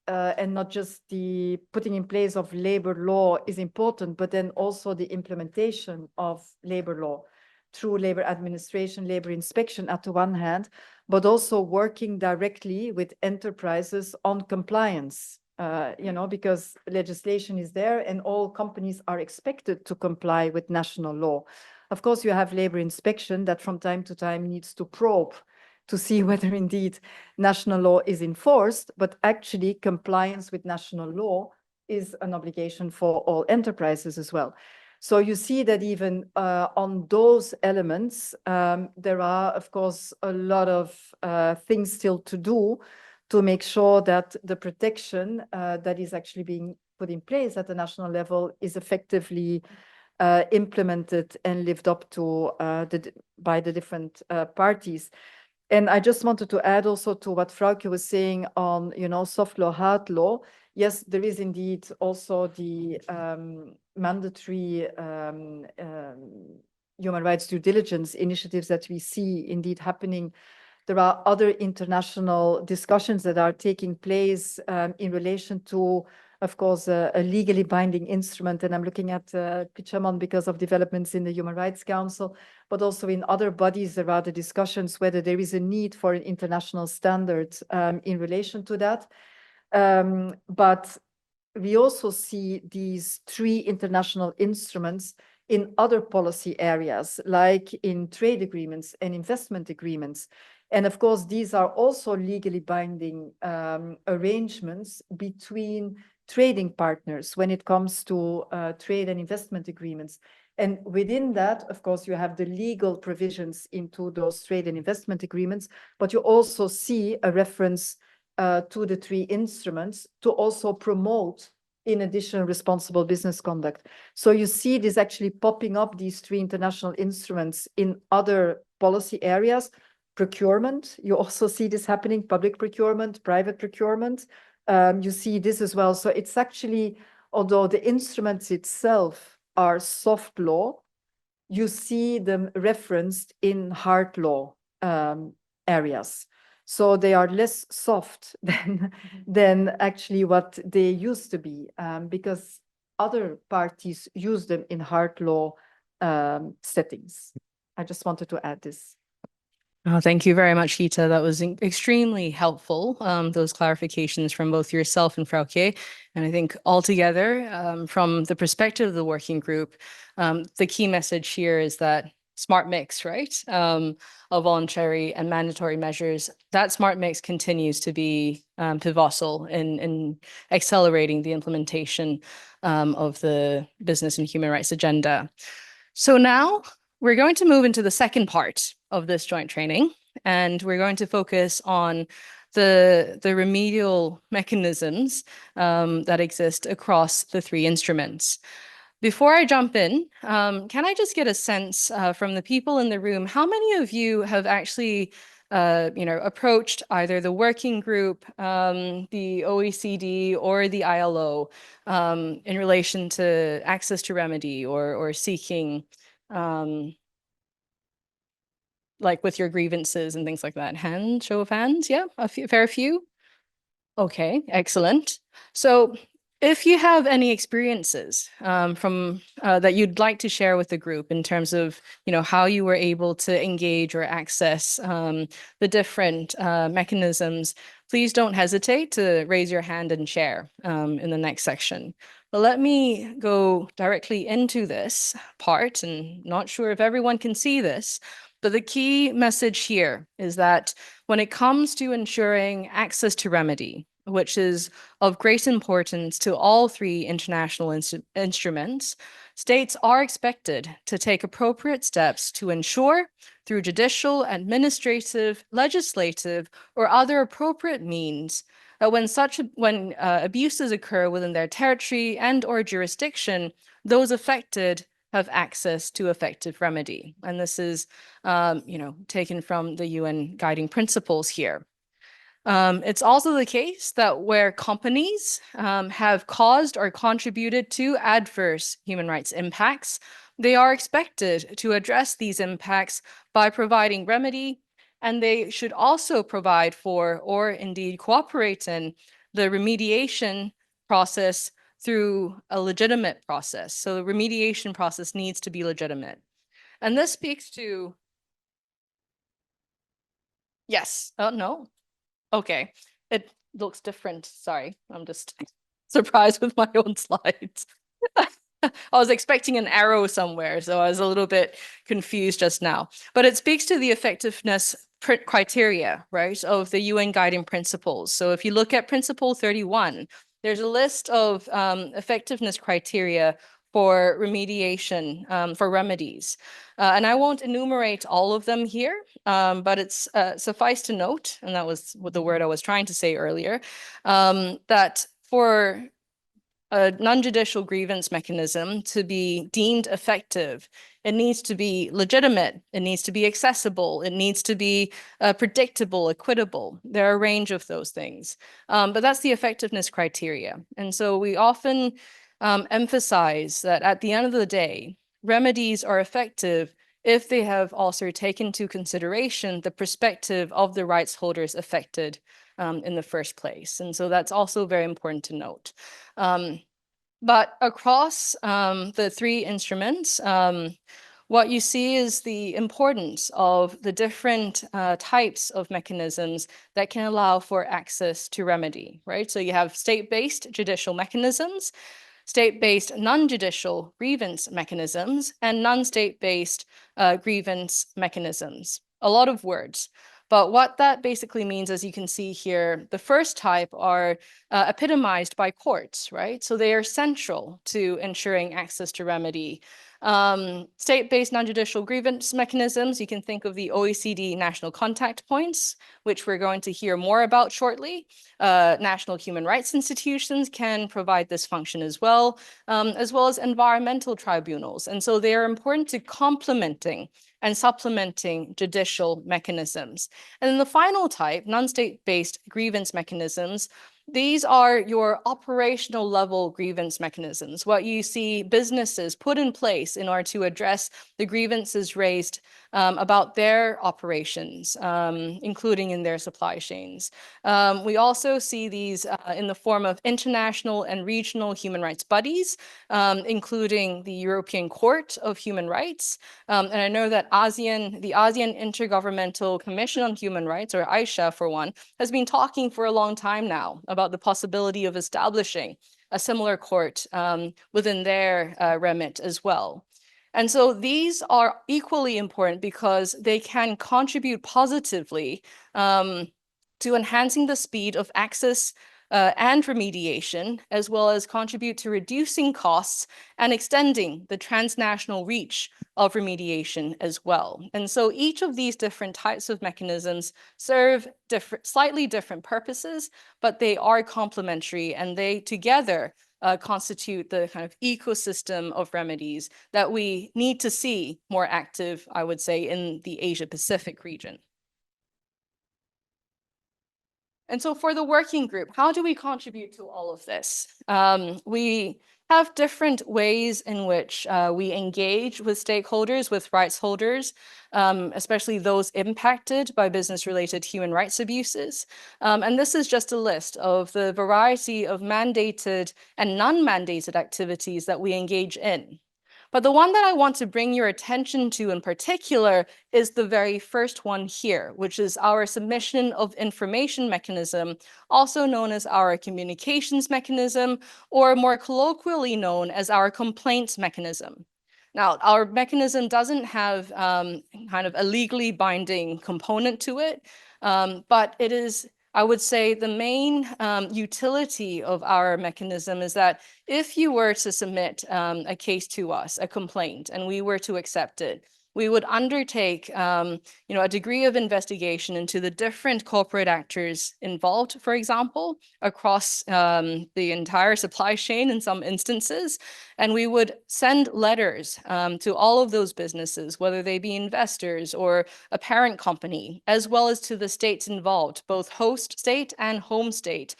Speaker 2: and not just the putting in place of labor law is important, but then also the implementation of labor law through labor administration, labor inspection at the one hand, but also working directly with enterprises on compliance. Because legislation is there and all companies are expected to comply with national law. Of course, you have labor inspection that from time to time needs to probe to see whether indeed national law is enforced, but actually compliance with national law is an obligation for all enterprises as well. So you see that even on those elements, there are, of course, a lot of things still to do to make sure that the protection that is actually being put in place at the national level is effectively implemented and lived up to by the different parties. And I just wanted to add also to what Frauke was saying on, soft law, hard law. Yes, there is indeed also the mandatory human rights due diligence initiatives that we see indeed happening there are other international discussions that are taking place in relation to, of course, a legally binding instrument. And I'm looking at Pichaman because of developments in the Human Rights Council, but also in other bodies, there are the discussions whether there is a need for an international standard in relation to that. But we also see these 3 international instruments in other policy areas, like in trade agreements and investment agreements. And of course, these are also legally binding arrangements between trading partners when it comes to trade and investment agreements. And within that, of course, you have the legal provisions into those trade and investment agreements, but you also see a reference to the 3 instruments to also promote, in addition, responsible business conduct. So you see this actually popping up, these 3 international instruments in other policy areas. Procurement, you also see this happening, public procurement, private procurement. You see this as well. So it's actually, although the instruments itself are soft law, you see them referenced in hard law areas. So they are less soft than actually what they used to be, because other parties use them in hard law settings. I just wanted to add this.
Speaker 1: Oh, thank you very much, Gita. That was extremely helpful, those clarifications from both yourself and Frauke. And I think altogether, from the perspective of the working group, the key message here is that smart mix, right, of voluntary and mandatory measures, that smart mix continues to be pivotal in accelerating the implementation of the business and human rights agenda. So now we're going to move into the second part of this joint training, and we're going to focus on the remedial mechanisms that exist across the 3 instruments. Before I jump in, can I just get a sense from the people in the room, how many of you have actually approached either the working group, the OECD, or the ILO in relation to access to remedy or seeking, like with your grievances and things like that? Show of hands, yeah, fair few. Okay, excellent. So if you have any experiences from that you'd like to share with the group in terms of, how you were able to engage or access the different mechanisms, please don't hesitate to raise your hand and share in the next section. But let me go directly into this part, and not sure if everyone can see this, but the key message here is that when it comes to ensuring access to remedy, which is of great importance to all 3 international instruments, states are expected to take appropriate steps to ensure, through judicial, administrative, legislative, or other appropriate means, that when abuses occur within their territory and/or jurisdiction, those affected have access to effective remedy. And this is, taken from the UN guiding principles here. It's also the case that where companies have caused or contributed to adverse human rights impacts, they are expected to address these impacts by providing remedy, and they should also provide for, or indeed cooperate in, the remediation process through a legitimate process. So the remediation process needs to be legitimate. And this speaks to, yes, oh no, okay, it looks different. Sorry, I'm just surprised with my own slides. I was expecting an arrow somewhere, so I was a little bit confused just now. But it speaks to the effectiveness criteria, right, of the UN guiding principles. So if you look at Principle 31, there's a list of effectiveness criteria for remediation, for remedies. And I won't enumerate all of them here, but it's suffice to note, and that was the word I was trying to say earlier, that for a non-judicial grievance mechanism to be deemed effective, it needs to be legitimate, it needs to be accessible, it needs to be predictable, equitable. There are a range of those things, but that's the effectiveness criteria. And so we often emphasize that at the end of the day, remedies are effective if they have also taken into consideration the perspective of the rights holders affected in the first place. And so that's also very important to note. But across the three instruments, what you see is the importance of the different types of mechanisms that can allow for access to remedy, right? So you have state-based judicial mechanisms, state-based non-judicial grievance mechanisms, and non-state-based grievance mechanisms. A lot of words. But what that basically means, as you can see here, the first type are epitomized by courts, right? So they are central to ensuring access to remedy. State-based non-judicial grievance mechanisms, you can think of the OECD national contact points, which we're going to hear more about shortly. National human rights institutions can provide this function as well as environmental tribunals. And so they are important to complementing and supplementing judicial mechanisms. And then the final type, non-state-based grievance mechanisms, these are your operational level grievance mechanisms, what you see businesses put in place in order to address the grievances raised about their operations, including in their supply chains. We also see these in the form of international and regional human rights bodies, including the European Court of Human Rights. And I know that the ASEAN Intergovernmental Commission on Human Rights, or AISHA for one, has been talking for a long time now about the possibility of establishing a similar court within their remit as well. And so these are equally important because they can contribute positively to enhancing the speed of access and remediation, as well as contribute to reducing costs and extending the transnational reach of remediation as well. And so each of these different types of mechanisms serve slightly different purposes, but they are complementary, and they together constitute the kind of ecosystem of remedies that we need to see more active, I would say, in the Asia-Pacific region. And so for the working group, how do we contribute to all of this? We have different ways in which we engage with stakeholders, with rights holders, especially those impacted by business-related human rights abuses. And this is just a list of the variety of mandated and non-mandated activities that we engage in. But the one that I want to bring your attention to in particular is the very first one here, which is our submission of information mechanism, also known as our communications mechanism, or more colloquially known as our complaints mechanism. Now, our mechanism doesn't have kind of a legally binding component to it, but it is, I would say, the main utility of our mechanism is that if you were to submit a case to us, a complaint, and we were to accept it, we would undertake a degree of investigation into the different corporate actors involved, for example, across the entire supply chain in some instances. And we would send letters to all of those businesses, whether they be investors or a parent company, as well as to the states involved, both host state and home state,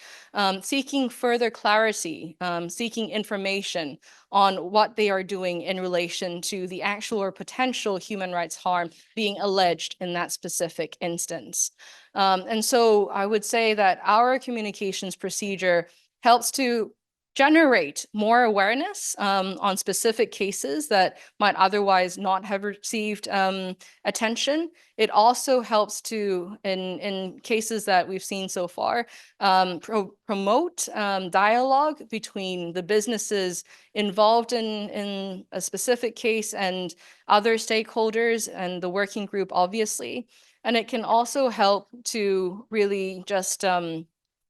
Speaker 1: seeking further clarity, seeking information on what they are doing in relation to the actual or potential human rights harm being alleged in that specific instance. And so I would say that our communications procedure helps to generate more awareness on specific cases that might otherwise not have received attention. It also helps to, in cases that we've seen so far, promote dialogue between the businesses involved in a specific case and other stakeholders and the working group, obviously. And it can also help to really just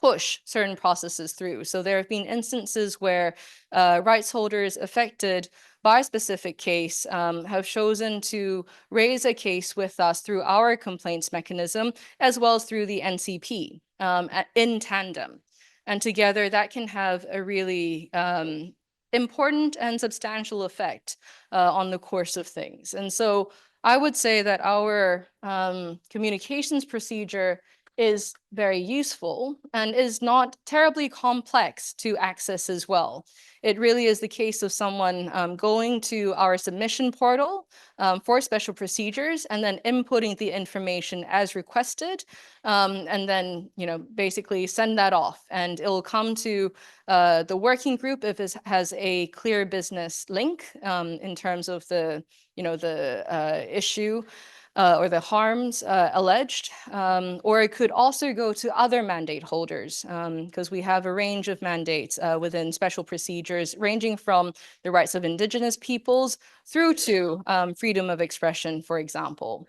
Speaker 1: push certain processes through. So there have been instances where rights holders affected by a specific case have chosen to raise a case with us through our complaints mechanism, as well as through the NCP in tandem. And together that can have a really important and substantial effect on the course of things. And so I would say that our communications procedure is very useful and is not terribly complex to access as well. It really is the case of someone going to our submission portal for special procedures and then inputting the information as requested, and then basically send that off, and it'll come to the working group if it has a clear business link in terms of the issue or the harms alleged, or it could also go to other mandate holders, because we have a range of mandates within special procedures, ranging from the rights of indigenous peoples through to freedom of expression, for example.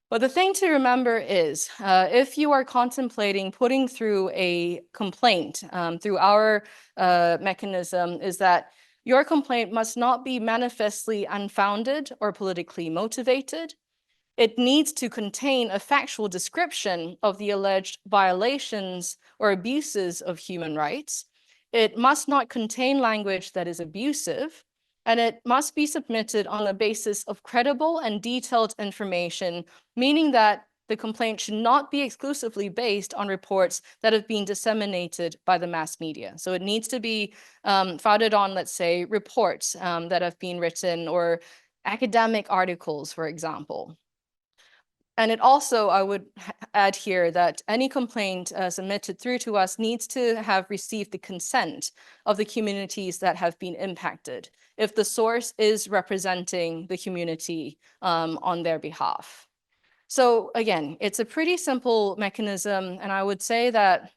Speaker 1: But the thing to remember is, if you are contemplating putting through a complaint through our mechanism, is that your complaint must not be manifestly unfounded or politically motivated. It needs to contain a factual description of the alleged violations or abuses of human rights. It must not contain language that is abusive, and it must be submitted on the basis of credible and detailed information, meaning that the complaint should not be exclusively based on reports that have been disseminated by the mass media. So it needs to be founded on, let's say, reports that have been written, or academic articles, for example. And it also, I would add here, that any complaint submitted through to us needs to have received the consent of the communities that have been impacted, if the source is representing the community on their behalf. So again, it's a pretty simple mechanism, and I would say that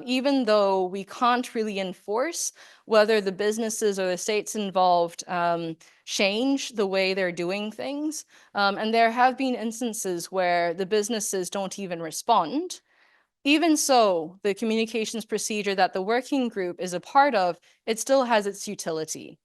Speaker 1: even though we can't really enforce whether the businesses or the states involved change the way they're doing things, and there have been instances where the businesses don't even respond, even so, the communications procedure that the working group is a part of, it still has its utility.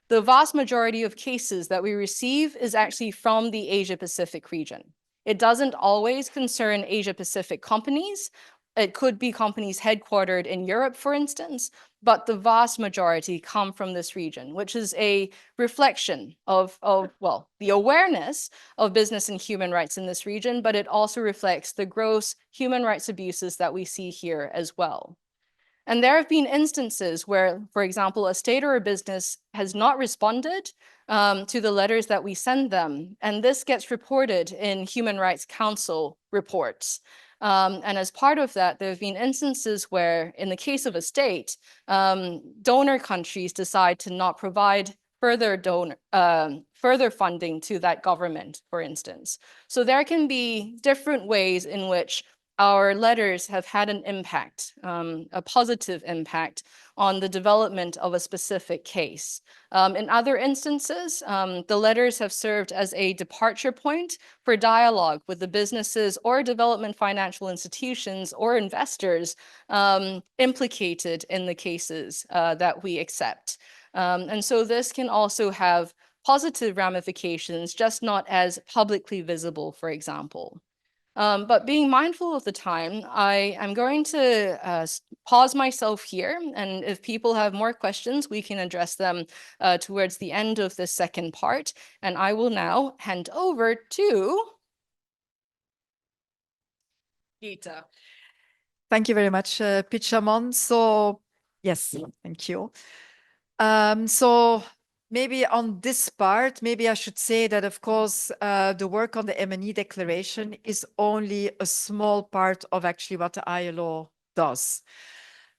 Speaker 1: The vast majority of cases that we receive is actually from the Asia-Pacific region. It doesn't always concern Asia-Pacific companies. It could be companies headquartered in Europe, for instance, but the vast majority come from this region, which is a reflection of well, the awareness of business and human rights in this region, but it also reflects the gross human rights abuses that we see here as well. And there have been instances where, for example, a state or a business has not responded to the letters that we send them, and this gets reported in Human Rights Council reports. And as part of that, there have been instances where, in the case of a state, donor countries decide to not provide further funding to that government, for instance. So there can be different ways in which our letters have had an impact, a positive impact on the development of a specific case. In other instances, the letters have served as a departure point for dialogue with the businesses or development financial institutions or investors implicated in the cases that we accept. And so this can also have positive ramifications, just not as publicly visible, for example. But being mindful of the time, I am going to pause myself here, and if people have more questions, we can address them towards the end of the second part. And I will now hand over to Geeta.
Speaker 2: Thank you very much, Pichamon. So yes, thank you. So maybe on this part, maybe I should say that, of course, the work on the MNE Declaration is only a small part of actually what the ILO does.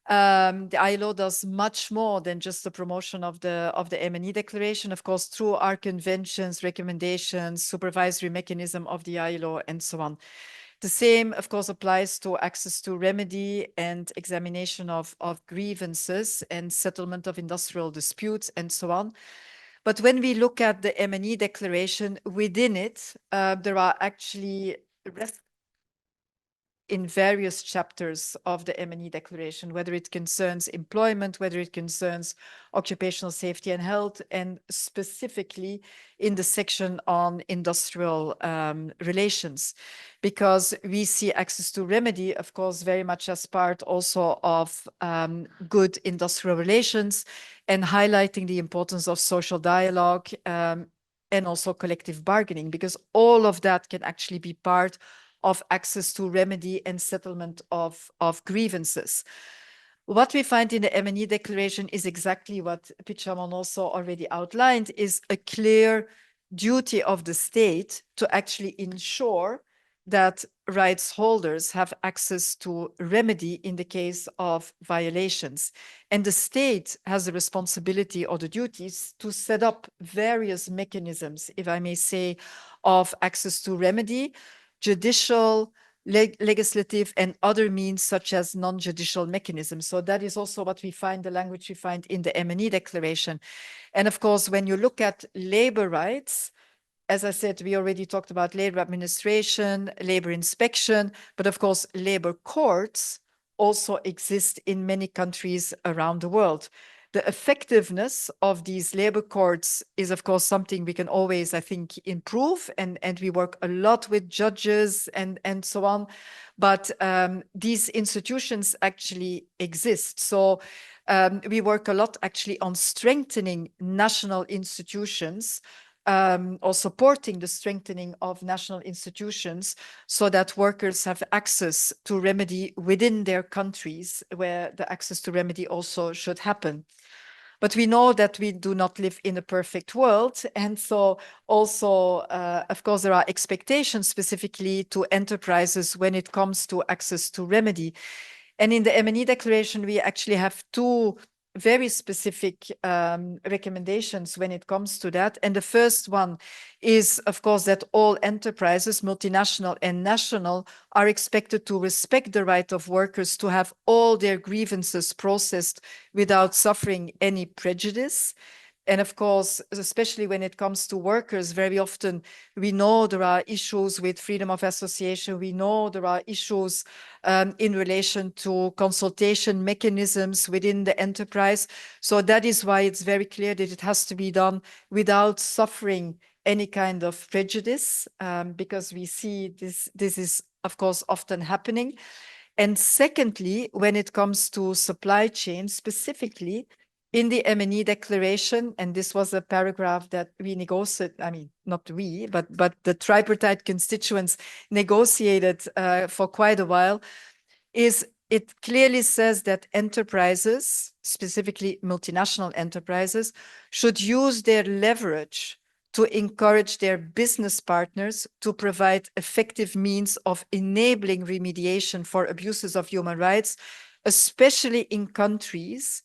Speaker 2: The ILO does much more than just the promotion of the MNE Declaration, of course, through our conventions, recommendations, supervisory mechanism of the ILO, and so on. The same, of course, applies to access to remedy and examination of grievances and settlement of industrial disputes and so on. But when we look at the MNE Declaration, within it, there are actually in various chapters of the MNE Declaration, whether it concerns employment, whether it concerns occupational safety and health, and specifically in the section on industrial relations, because we see access to remedy, of course, very much as part also of good industrial relations, and highlighting the importance of social dialogue and also collective bargaining, because all of that can actually be part of access to remedy and settlement of grievances. What we find in the MNE Declaration is exactly what Pichaman also already outlined, is a clear duty of the state to actually ensure that rights holders have access to remedy in the case of violations. And the state has the responsibility or the duties to set up various mechanisms, if I may say, of access to remedy, judicial, legislative, and other means such as non-judicial mechanisms. So that is also what we find, the language we find in the MNE Declaration. And of course, when you look at labor rights, as I said, we already talked about labor administration, labor inspection, but of course, labor courts also exist in many countries around the world. The effectiveness of these labor courts is, of course, something we can always, I think, improve, and we work a lot with judges and so on. But these institutions actually exist. So we work a lot actually on strengthening national institutions, or supporting the strengthening of national institutions so that workers have access to remedy within their countries, where the access to remedy also should happen. But we know that we do not live in a perfect world. And so also, of course, there are expectations specifically to enterprises when it comes to access to remedy. And in the MNE Declaration, we actually have two very specific recommendations when it comes to that. And the first one is, of course, that all enterprises, multinational and national, are expected to respect the right of workers to have all their grievances processed without suffering any prejudice. And of course, especially when it comes to workers, very often we know there are issues with freedom of association. We know there are issues in relation to consultation mechanisms within the enterprise. So that is why it's very clear that it has to be done without suffering any kind of prejudice, because we see this is, of course, often happening. And secondly, when it comes to supply chain specifically, in the MNE Declaration, and this was a paragraph that we negotiated, I mean, not we, but the tripartite constituents negotiated for quite a while, is it clearly says that enterprises, specifically multinational enterprises, should use their leverage to encourage their business partners to provide effective means of enabling remediation for abuses of human rights, especially in countries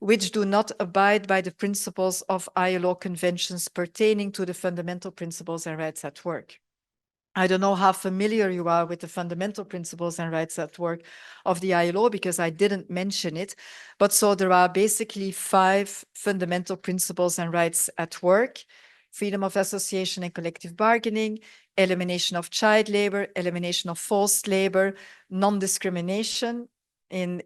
Speaker 2: which do not abide by the principles of ILO conventions pertaining to the fundamental principles and rights at work. I don't know how familiar you are with the fundamental principles and rights at work of the ILO, because I didn't mention it. But so there are basically 5 fundamental principles and rights at work: freedom of association and collective bargaining, elimination of child labor, elimination of forced labor, non-discrimination in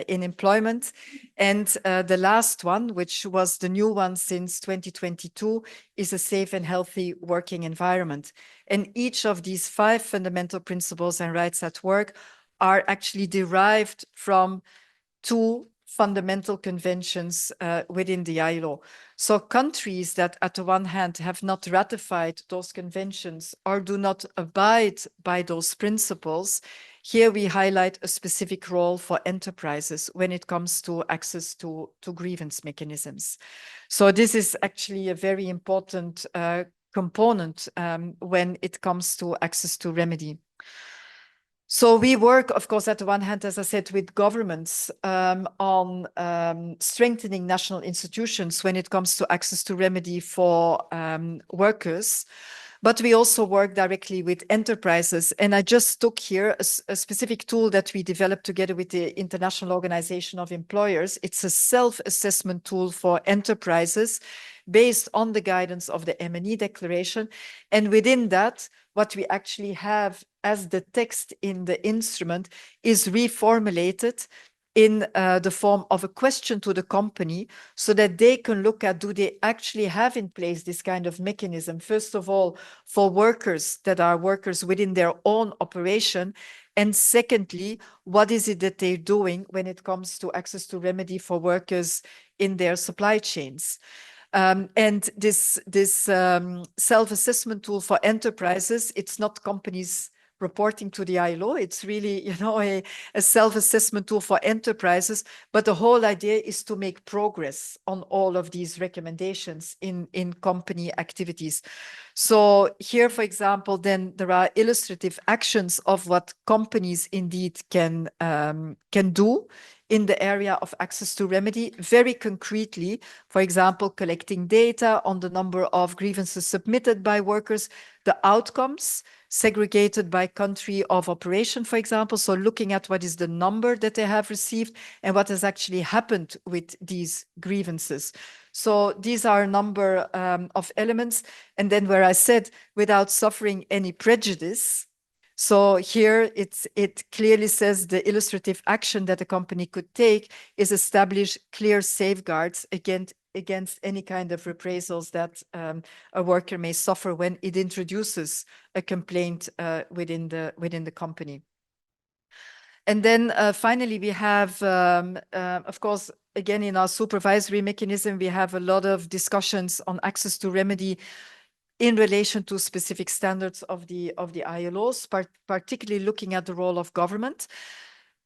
Speaker 2: employment. And the last one, which was the new one since 2022, is a safe and healthy working environment. And each of these 5 fundamental principles and rights at work are actually derived from 2 fundamental conventions within the ILO. So countries that at the one hand have not ratified those conventions or do not abide by those principles, here we highlight a specific role for enterprises when it comes to access to grievance mechanisms. So this is actually a very important component when it comes to access to remedy. So we work, of course, at the one hand, as I said, with governments on strengthening national institutions when it comes to access to remedy for workers. But we also work directly with enterprises. And I just took here a specific tool that we developed together with the International Organization of Employers. It's a self-assessment tool for enterprises based on the guidance of the MNE Declaration. And within that, what we actually have as the text in the instrument is reformulated in the form of a question to the company, so that they can look at, do they actually have in place this kind of mechanism, first of all, for workers that are workers within their own operation, and secondly, what is it that they're doing when it comes to access to remedy for workers in their supply chains. And this self-assessment tool for enterprises, it's not companies reporting to the ILO. It's really, you know, a self-assessment tool for enterprises. But the whole idea is to make progress on all of these recommendations in company activities. So here, for example, then there are illustrative actions of what companies indeed can do in the area of access to remedy, very concretely, for example, collecting data on the number of grievances submitted by workers, the outcomes segregated by country of operation, for example. So looking at what is the number that they have received and what has actually happened with these grievances. So these are a number of elements. And then where I said, without suffering any prejudice, so here it clearly says the illustrative action that a company could take is establish clear safeguards against any kind of reprisals that a worker may suffer when it introduces a complaint within the company. And then finally, we have, of course, again, in our supervisory mechanism, we have a lot of discussions on access to remedy in relation to specific standards of the ILOs, particularly looking at the role of government.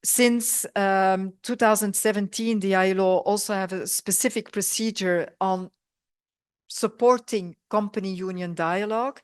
Speaker 2: Since 2017, the ILO also have a specific procedure on supporting company union dialogue.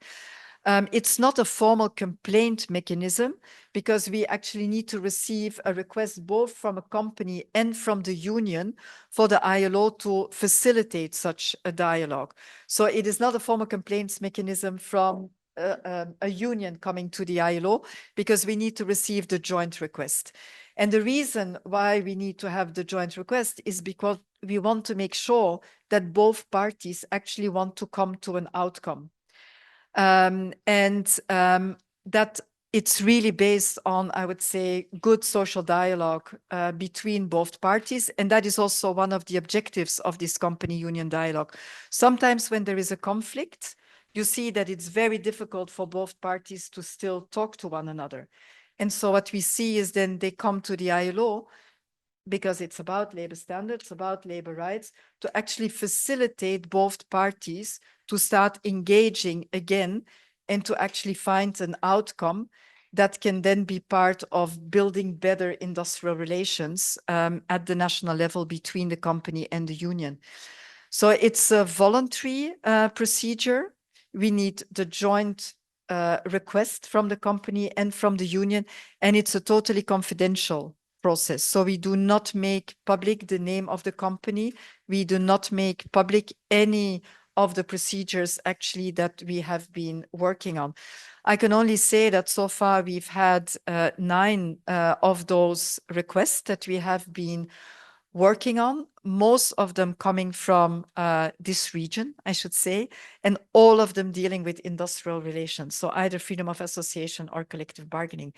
Speaker 2: It's not a formal complaint mechanism because we actually need to receive a request both from a company and from the union for the ILO to facilitate such a dialogue. So it is not a formal complaints mechanism from a union coming to the ILO because we need to receive the joint request. And the reason why we need to have the joint request is because we want to make sure that both parties actually want to come to an outcome. That it's really based on, I would say, good social dialogue between both parties. And that is also one of the objectives of this company union dialogue. Sometimes when there is a conflict, you see that it's very difficult for both parties to still talk to one another. And so what we see is then they come to the ILO because it's about labor standards, about labor rights, to actually facilitate both parties to start engaging again and to actually find an outcome that can then be part of building better industrial relations at the national level between the company and the union. So it's a voluntary procedure. We need the joint request from the company and from the union, and it's a totally confidential process. So we do not make public the name of the company. We do not make public any of the procedures actually that we have been working on. I can only say that so far we've had 9 of those requests that we have been working on, most of them coming from this region, I should say, and all of them dealing with industrial relations. So either freedom of association or collective bargaining.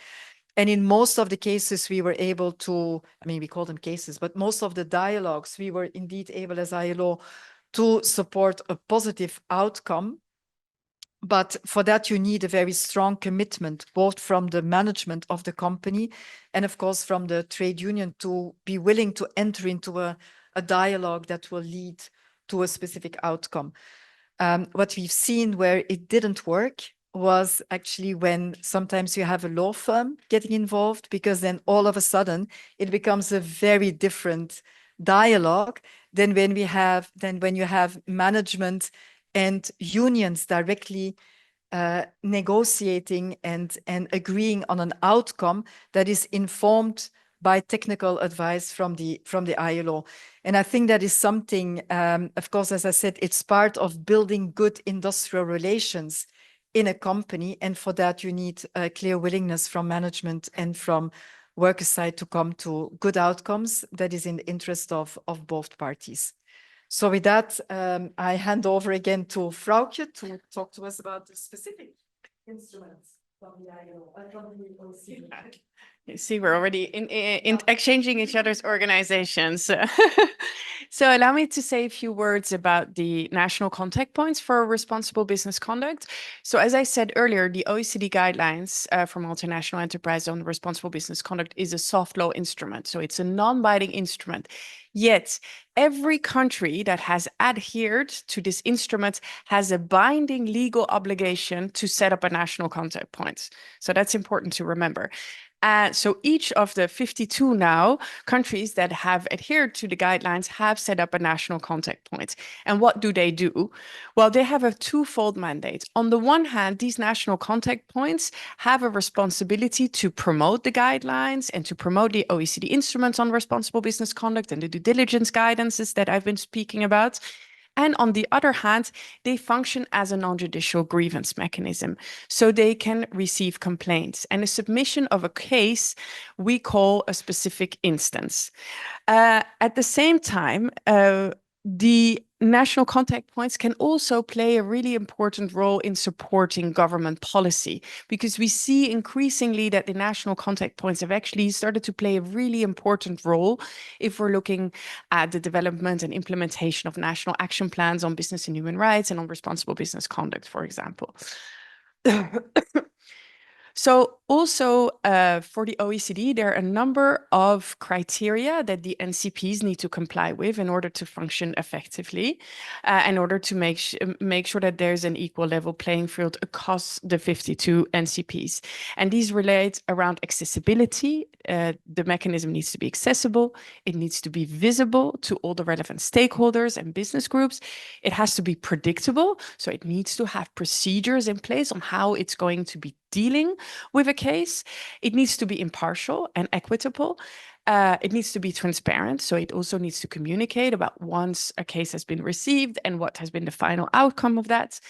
Speaker 2: And in most of the cases, we were able to, I mean, we call them cases, but most of the dialogues, we were indeed able as ILO to support a positive outcome. But for that, you need a very strong commitment, both from the management of the company and, of course, from the trade union to be willing to enter into a dialogue that will lead to a specific outcome. What we've seen where it didn't work was actually when sometimes you have a law firm getting involved, because then all of a sudden it becomes a very different dialogue than when you have management and unions directly negotiating and agreeing on an outcome that is informed by technical advice from the ILO. And I think that is something, of course, as I said, it's part of building good industrial relations in a company. And for that, you need a clear willingness from management and from worker side to come to good outcomes that is in the interest of both parties. So with that, I hand over again to Frauke to talk to us about the specific instruments from the ILO.
Speaker 3: You see, we're already in exchanging each other's organizations. So allow me to say a few words about the national contact points for responsible business conduct. So as I said earlier, the OECD guidelines for multinational enterprise on responsible business conduct is a soft law instrument. So it's a non-binding instrument. Yet, every country that has adhered to this instrument has a binding legal obligation to set up a national contact point. So that's important to remember. So each of the 52 now countries that have adhered to the guidelines have set up a national contact point. And what do? Well, they have a twofold mandate. On the one hand, these national contact points have a responsibility to promote the guidelines and to promote the OECD instruments on responsible business conduct and the due diligence guidances that I've been speaking about. And on the other hand, they function as a non-judicial grievance mechanism. So they can receive complaints. And a submission of a case we call a specific instance. At the same time, the national contact points can also play a really important role in supporting government policy, because we see increasingly that the national contact points have actually started to play a really important role if we're looking at the development and implementation of national action plans on business and human rights and on responsible business conduct, for example. So also for the OECD, there are a number of criteria that the NCPs need to comply with in order to function effectively, in order to make sure that there's an equal level playing field across the 52 NCPs. And these relate around accessibility. The mechanism needs to be accessible. It needs to be visible to all the relevant stakeholders and business groups. It has to be predictable. So it needs to have procedures in place on how it's going to be dealing with a case. It needs to be impartial and equitable. It needs to be transparent. So it also needs to communicate about once a case has been received and what has been the final outcome of that.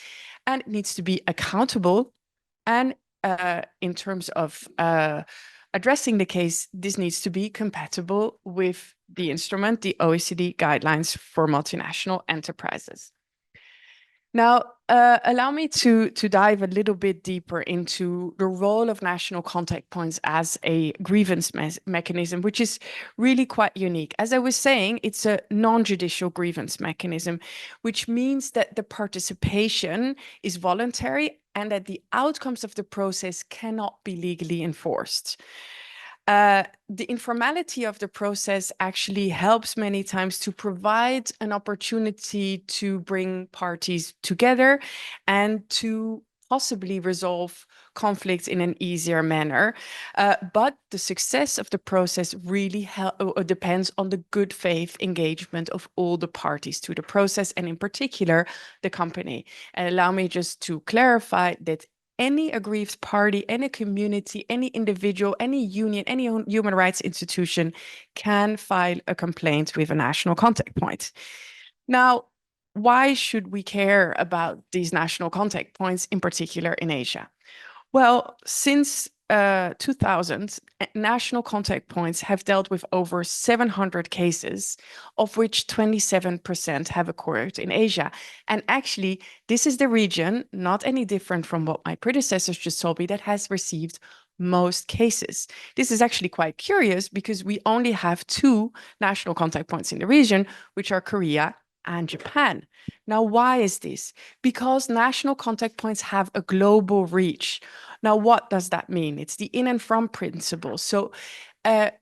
Speaker 3: And it needs to be accountable. And in terms of addressing the case, this needs to be compatible with the instrument, the OECD Guidelines for Multinational Enterprises. Now, allow me to dive a little bit deeper into the role of national contact points as a grievance mechanism, which is really quite unique. As I was saying, it's a non-judicial grievance mechanism, which means that the participation is voluntary and that the outcomes of the process cannot be legally enforced. The informality of the process actually helps many times to provide an opportunity to bring parties together and to possibly resolve conflicts in an easier manner. But the success of the process really depends on the good faith engagement of all the parties to the process, and in particular, the company. And allow me just to clarify that any aggrieved party, any community, any individual, any union, any human rights institution can file a complaint with a national contact point. Now, why should we care about these national contact points, in particular in Asia? Well, since 2000, national contact points have dealt with over 700 cases, of which 27% have occurred in Asia. And actually, this is the region, not any different from what my predecessors just told me, that has received most cases. This is actually quite curious because we only have 2 national contact points in the region, which are Korea and Japan. Now, why is this? Because national contact points have a global reach. Now, what does that mean? It's the in and from principle. So a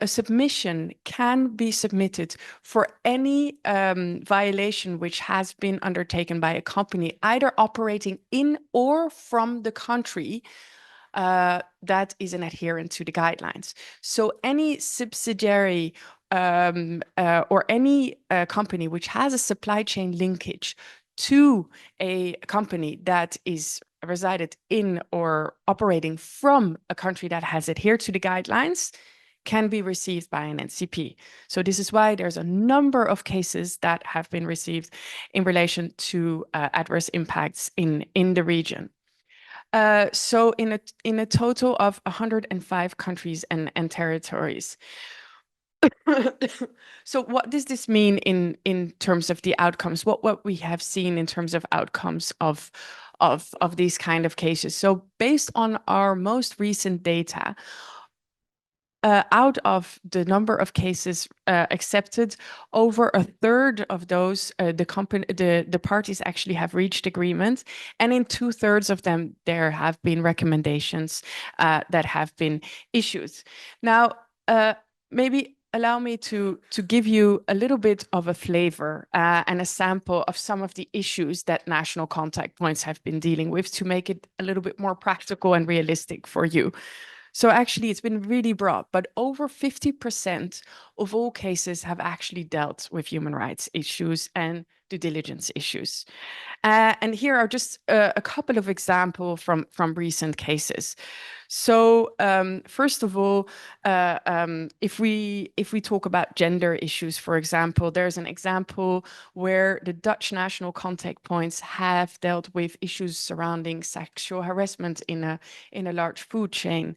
Speaker 3: submission can be submitted for any violation which has been undertaken by a company, either operating in or from the country that is an adherent to the guidelines. So any subsidiary or any company which has a supply chain linkage to a company that is resided in or operating from a country that has adhered to the guidelines can be received by an NCP. So this is why there's a number of cases that have been received in relation to adverse impacts in the region. So in a total of 105 countries and territories. So what does this mean in terms of the outcomes? What we have seen in terms of outcomes of these kind of cases? So based on our most recent data, out of the number of cases accepted, over a third of those, the parties actually have reached agreement, and in 2/3 of them, there have been recommendations that have been issued. Now, maybe allow me to give you a little bit of a flavor and a sample of some of the issues that national contact points have been dealing with to make it a little bit more practical and realistic for you. So actually, it's been really broad, but over 50% of all cases have actually dealt with human rights issues and due diligence issues. And here are just a couple of examples from recent cases. So first of all, if we talk about gender issues, for example, there's an example where the Dutch national contact points have dealt with issues surrounding sexual harassment in a large food chain.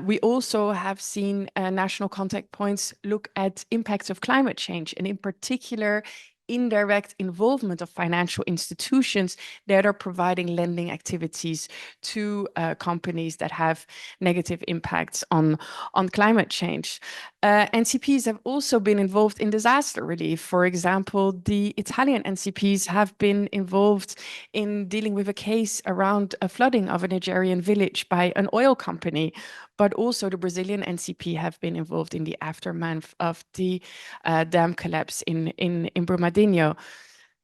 Speaker 3: We also have seen national contact points look at impacts of climate change, and in particular, indirect involvement of financial institutions that are providing lending activities to companies that have negative impacts on climate change. NCPs have also been involved in disaster relief. For example, the Italian NCPs have been involved in dealing with a case around a flooding of a Nigerian village by an oil company, but also the Brazilian NCP have been involved in the aftermath of the dam collapse in Brumadinho.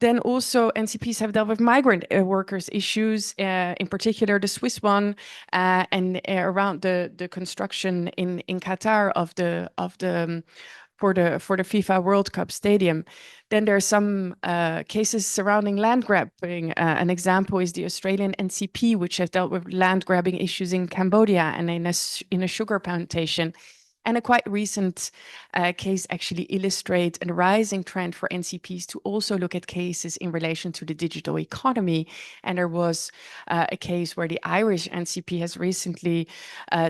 Speaker 3: Then also NCPs have dealt with migrant workers issues, in particular the Swiss one, and around the construction in Qatar of the for the FIFA World Cup stadium. Then there are some cases surrounding land grabbing. An example is the Australian NCP, which has dealt with land grabbing issues in Cambodia and in a sugar plantation. And a quite recent case actually illustrates a rising trend for NCPs to also look at cases in relation to the digital economy. And there was a case where the Irish NCP has recently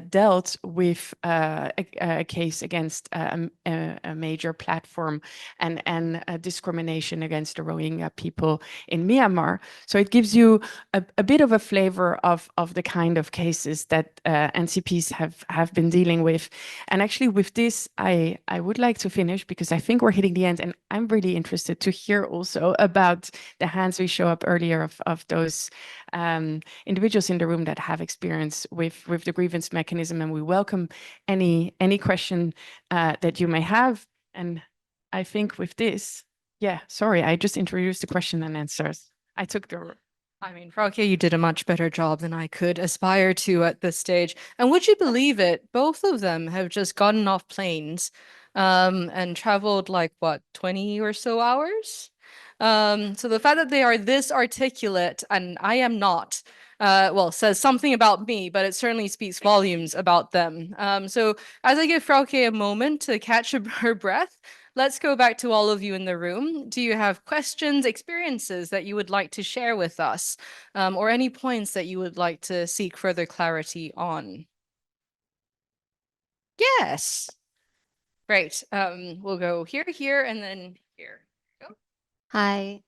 Speaker 3: dealt with a case against a major platform and discrimination against the Rohingya people in Myanmar. So it gives you a bit of a flavor of the kind of cases that NCPs have been dealing with. And actually with this, I would like to finish because I think we're hitting the end, and I'm really interested to hear also about the hands we show up earlier of those individuals in the room that have experience with the grievance mechanism, and we welcome any question that you may have. And I think with this, yeah, sorry, I just introduced the question and answers. I took the...
Speaker 1: I mean, Frauke, you did a much better job than I could aspire to at this stage. And would you believe it? Both of them have just gotten off planes and traveled like, what, 20 or so hours? So the fact that they are this articulate and I am not, well, says something about me, but it certainly speaks volumes about them. So as I give Frauke a moment to catch her breath, let's go back to all of you in the room. Do you have questions, experiences that you would like to share with us, or any points that you would like to seek further clarity on? Yes. Great. We'll go here, and then here. Go.
Speaker 8: Hi,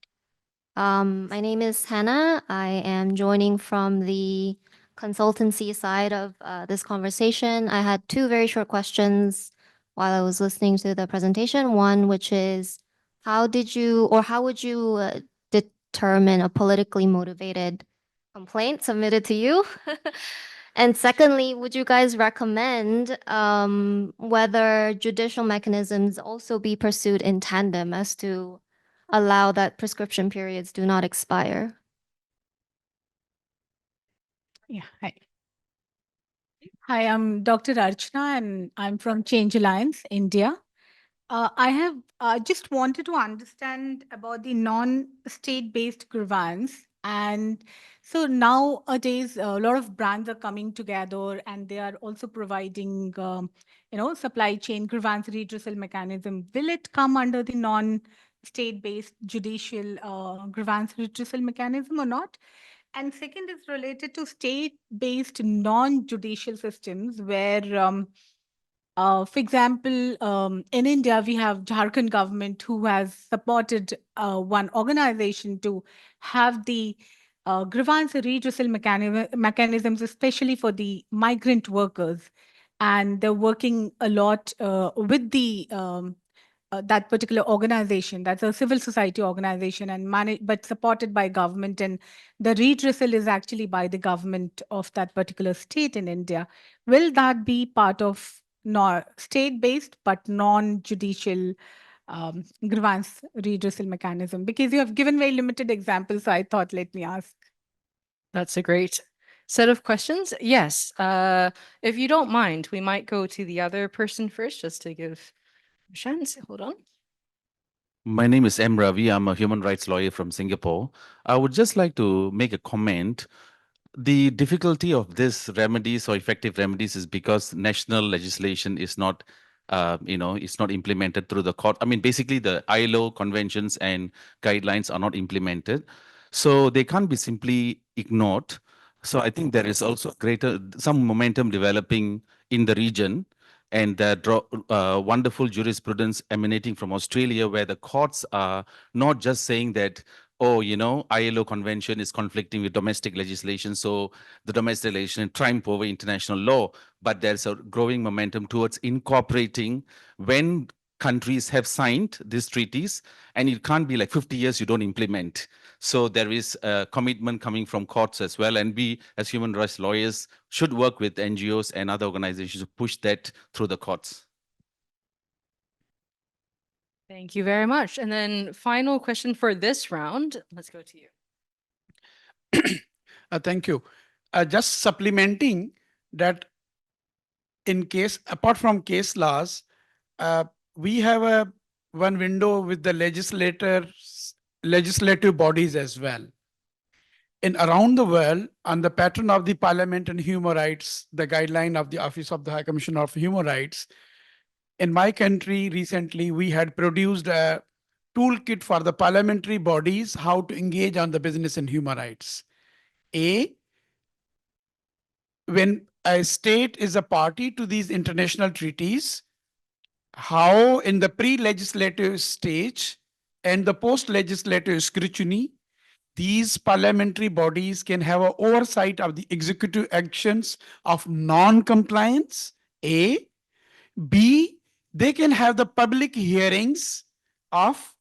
Speaker 8: my name is Hannah. I am joining from the consultancy side of this conversation. I had two very short questions while I was listening to the presentation. One, which is, how would you determine a politically motivated complaint submitted to you? And secondly, would you guys recommend whether judicial mechanisms also be pursued in tandem as to allow that prescription periods do not expire?
Speaker 9: Yeah, hi. Hi, I'm Dr. Archana and I'm from Change Alliance, India. I have just wanted to understand about the non-state-based grievance. And so nowadays, a lot of brands are coming together and they are also providing, supply chain grievance redressal mechanism. Will it come under the non-state-based judicial grievance redressal mechanism or not? And second is related to state-based non-judicial systems where, for example, in India, we have Jharkhand government who has supported one organization to have the grievance redressal mechanisms, especially for the migrant workers. And they're working a lot with the that particular organization. That's a civil society organization and but supported by government. And the redressal is actually by the government of that particular state in India. Will that be part of state-based but non-judicial grievance redressal mechanism? Because you have given very limited examples, so I thought, let me ask.
Speaker 1: That's a great set of questions. Yes, if you don't mind, we might go to the other person first, just to give a chance. Hold on.
Speaker 10: My name is M. Ravi. I'm a human rights lawyer from Singapore. I would just like to make a comment. The difficulty of this remedies or effective remedies is because national legislation is not, it's not implemented through the court. I mean, basically the ILO conventions and guidelines are not implemented. So they can't be simply ignored. So I think there is also some momentum developing in the region, and wonderful jurisprudence emanating from Australia, where the courts are not just saying that, oh, ILO convention is conflicting with domestic legislation, so the domestic legislation triumph over international law. But there's a growing momentum towards incorporating when countries have signed these treaties, and it can't be like 50 years you don't implement. So there is a commitment coming from courts as well, and we as human rights lawyers should work with NGOs and other organizations to push that through the courts.
Speaker 1: Thank you very much. And then final question for this round. Let's go to you.
Speaker 4: Thank you. Just supplementing that, in case, apart from case laws, we have one window with the legislative bodies as well. And around the world, on the pattern of the Parliament and Human Rights, the guideline of the Office of the High Commissioner of Human Rights, in my country recently, we had produced a toolkit for the parliamentary bodies how to engage on the business and human rights. When a state is a party to these international treaties, how in the pre-legislative stage and the post-legislative scrutiny, these parliamentary bodies can have an oversight of the executive actions of non-compliance, A. B, they can have the public hearings of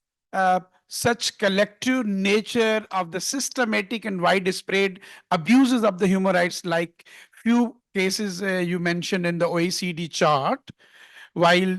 Speaker 4: such collective nature of the systematic and widespread abuses of the human rights, like few cases you mentioned in the OECD chart, while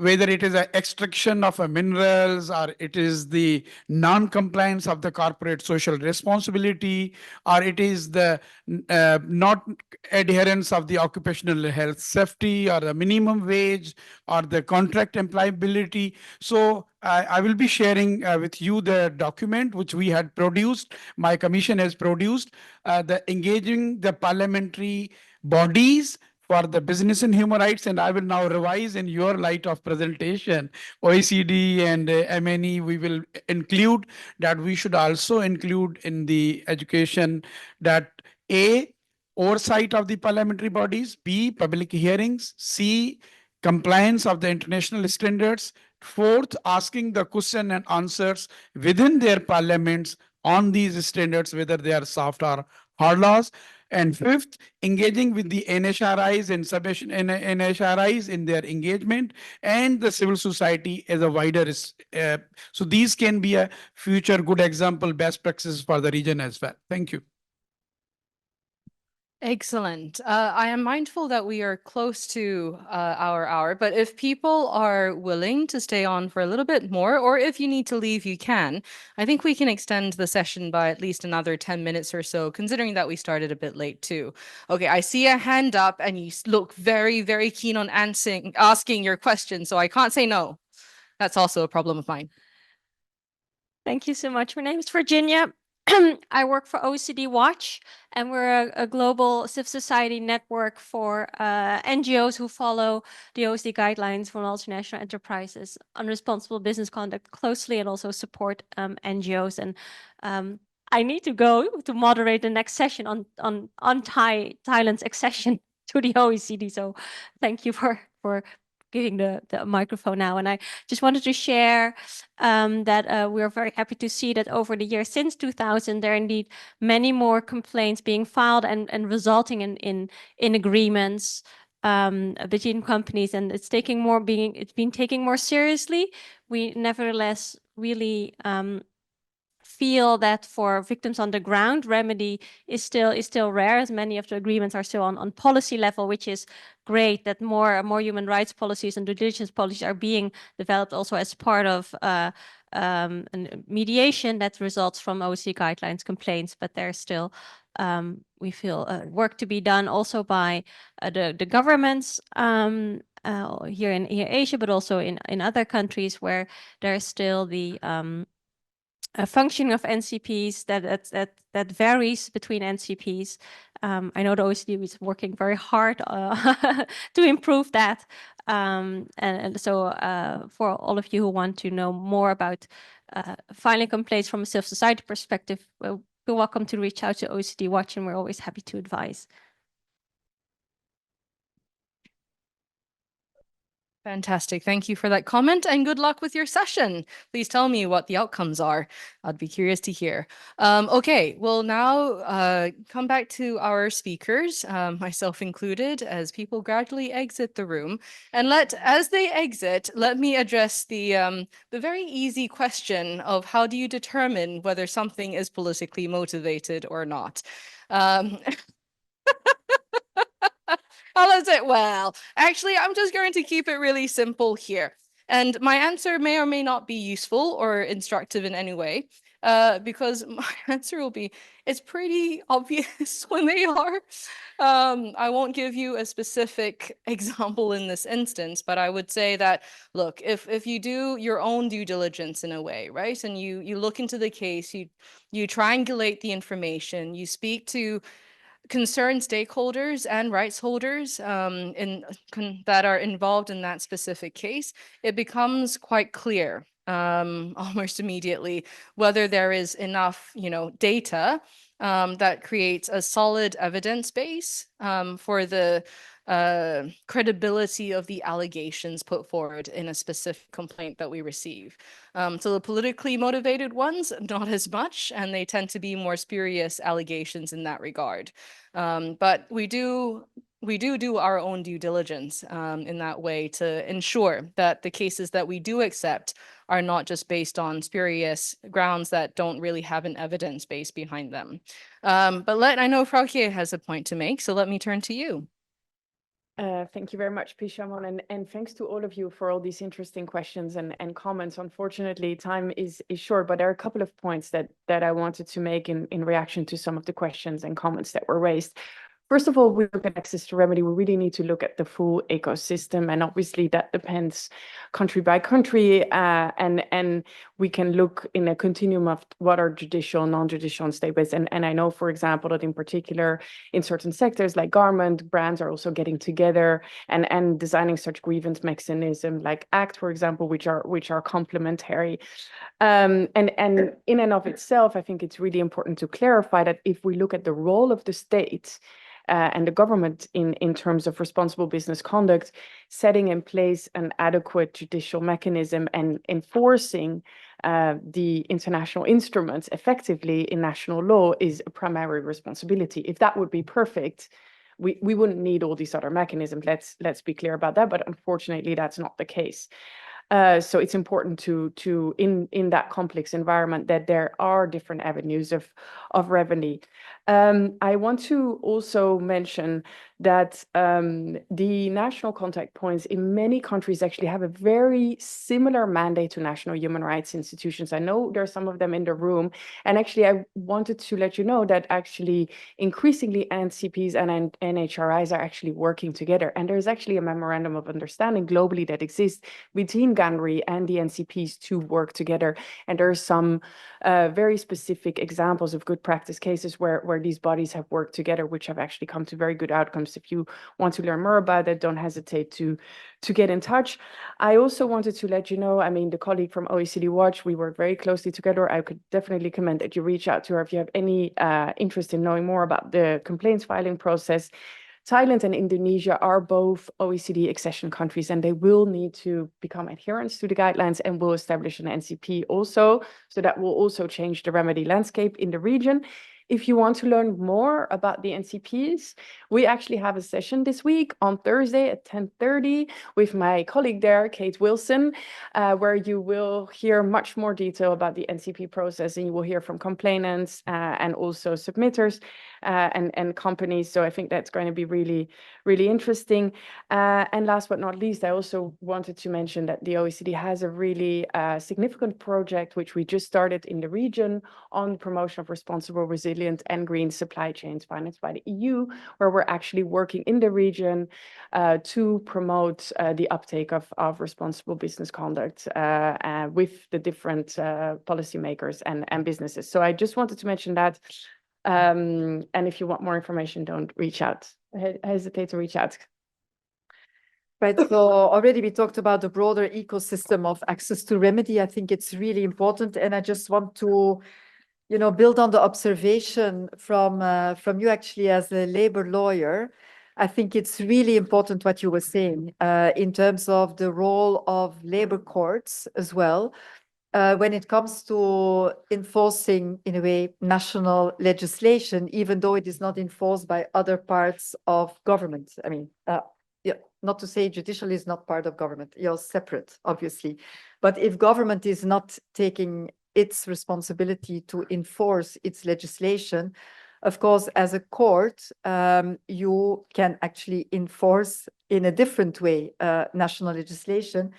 Speaker 4: whether it is an extraction of minerals, or it is the non-compliance of the corporate social responsibility, or it is the not adherence of the occupational health safety, or the minimum wage, or the contract employability. So I will be sharing with you the document which we had produced, my commission has produced, the engaging the parliamentary bodies for the business and human rights. And I will now revise in your light of presentation, OECD and MNE, we will include that. We should also include in the education that A, oversight of the parliamentary bodies, B, public hearings, C, compliance of the international standards, fourth, asking the question and answers within their parliaments on these standards, whether they are soft or hard laws. And fifth, engaging with the NHRIs and NHRIs in their engagement, and the civil society as a wider. So these can be a future good example, best practices for the region as well. Thank you.
Speaker 1: Excellent. I am mindful that we are close to our hour, but if people are willing to stay on for a little bit more, or if you need to leave, you can. I think we can extend the session by at least another 10 minutes or so, considering that we started a bit late too. Okay, I see a hand up and you look very, very keen on asking your question, so I can't say no. That's also a problem of mine.
Speaker 11: Thank you so much. My name is Virginia. I work for OECD Watch, and we're a global civil society network for NGOs who follow the OECD guidelines for multinational enterprises on responsible business conduct closely, and also support NGOs. And I need to go to moderate the next session on Thailand's accession to the OECD. So thank you for giving the microphone now. And I just wanted to share that we're very happy to see that over the years since 2000, there are indeed many more complaints being filed and resulting in agreements between companies, and it's been taking more seriously. We nevertheless really feel that for victims on the ground, remedy is still rare, as many of the agreements are still on policy level, which is great that more human rights policies and due diligence policies are being developed also as part of mediation that results from OECD guidelines complaints, but there's still we feel work to be done also by the governments here in Asia, but also in other countries where there's still the functioning of NCPs that varies between NCPs. I know the OECD is working very hard to improve that. And so for all of you who want to know more about filing complaints from a civil society perspective, you're welcome to reach out to OECD Watch, and we're always happy to advise.
Speaker 1: Fantastic. Thank you for that comment and good luck with your session. Please tell me what the outcomes are. I'd be curious to hear. Okay, we'll now come back to our speakers, myself included, as people gradually exit the room. And as they exit, let me address the very easy question of how do you determine whether something is politically motivated or not? How is it? Well, actually, I'm just going to keep it really simple here. And my answer may or may not be useful or instructive in any way, because my answer will be, it's pretty obvious when they are. I won't give you a specific example in this instance, but I would say that, look, if you do your own due diligence in a way, right, and you look into the case, you triangulate the information, you speak to concerned stakeholders and rights holders that are involved in that specific case, it becomes quite clear almost immediately whether there is enough, data that creates a solid evidence base for the credibility of the allegations put forward in a specific complaint that we receive. So the politically motivated ones, not as much, and they tend to be more spurious allegations in that regard. But we do our own due diligence in that way to ensure that the cases that we do accept are not just based on spurious grounds that don't really have an evidence base behind them. But I know Frauke has a point to make, so let me turn to you.
Speaker 3: Thank you very much, Pishamon, and thanks to all of you for all these interesting questions and comments. Unfortunately, time is short, but there are a couple of points that I wanted to make in reaction to some of the questions and comments that were raised. First of all, we look at access to remedy. We really need to look at the full ecosystem, and obviously that depends country by country. And we can look in a continuum of what are judicial, non-judicial, and state-based. And I know, for example, that in particular in certain sectors like garment, brands are also getting together and designing such grievance mechanisms like ACT, for example, which are complementary. And in and of itself, I think it's really important to clarify that if we look at the role of the state and the government in terms of responsible business conduct, setting in place an adequate judicial mechanism and enforcing the international instruments effectively in national law is a primary responsibility. If that would be perfect, we wouldn't need all these other mechanisms. Let's be clear about that. But unfortunately, that's not the case. So it's important to in that complex environment that there are different avenues of remedy. I want to also mention that the national contact points in many countries actually have a very similar mandate to national human rights institutions. I know there are some of them in the room, and actually I wanted to let you know that actually increasingly NCPs and NHRIs are actually working together, and there's actually a memorandum of understanding globally that exists between GANRI and the NCPs to work together, and there are some very specific examples of good practice cases where these bodies have worked together, which have actually come to very good outcomes. If you want to learn more about it, don't hesitate to get in touch. I also wanted to let you know, I mean, the colleague from OECD Watch, we work very closely together. I could definitely recommend that you reach out to her if you have any interest in knowing more about the complaints filing process. Thailand and Indonesia are both OECD accession countries, and they will need to become adherents to the guidelines and will establish an NCP also. So that will also change the remedy landscape in the region. If you want to learn more about the NCPs, we actually have a session this week on Thursday at 10:30 with my colleague there, Kate Wilson, where you will hear much more detail about the NCP process, and you will hear from complainants and also submitters and companies. So I think that's going to be really, really interesting. And last but not least, I also wanted to mention that the OECD has a really significant project which we just started in the region on promotion of responsible, resilient and green supply chains financed by the EU, where we're actually working in the region to promote the uptake of responsible business conduct with the different policymakers and businesses. So I just wanted to mention that. And if you want more information, don't reach out. Hesitate to reach out.
Speaker 2: Right, so already we talked about the broader ecosystem of access to remedy. I think it's really important, and I just want to, build on the observation from you actually as a labor lawyer. I think it's really important what you were saying in terms of the role of labor courts as well when it comes to enforcing, in a way, national legislation, even though it is not enforced by other parts of government. I mean, yeah, not to say judicial is not part of government, you're separate, obviously. But if government is not taking its responsibility to enforce its legislation, of course, as a court, you can actually enforce in a different way national legislation.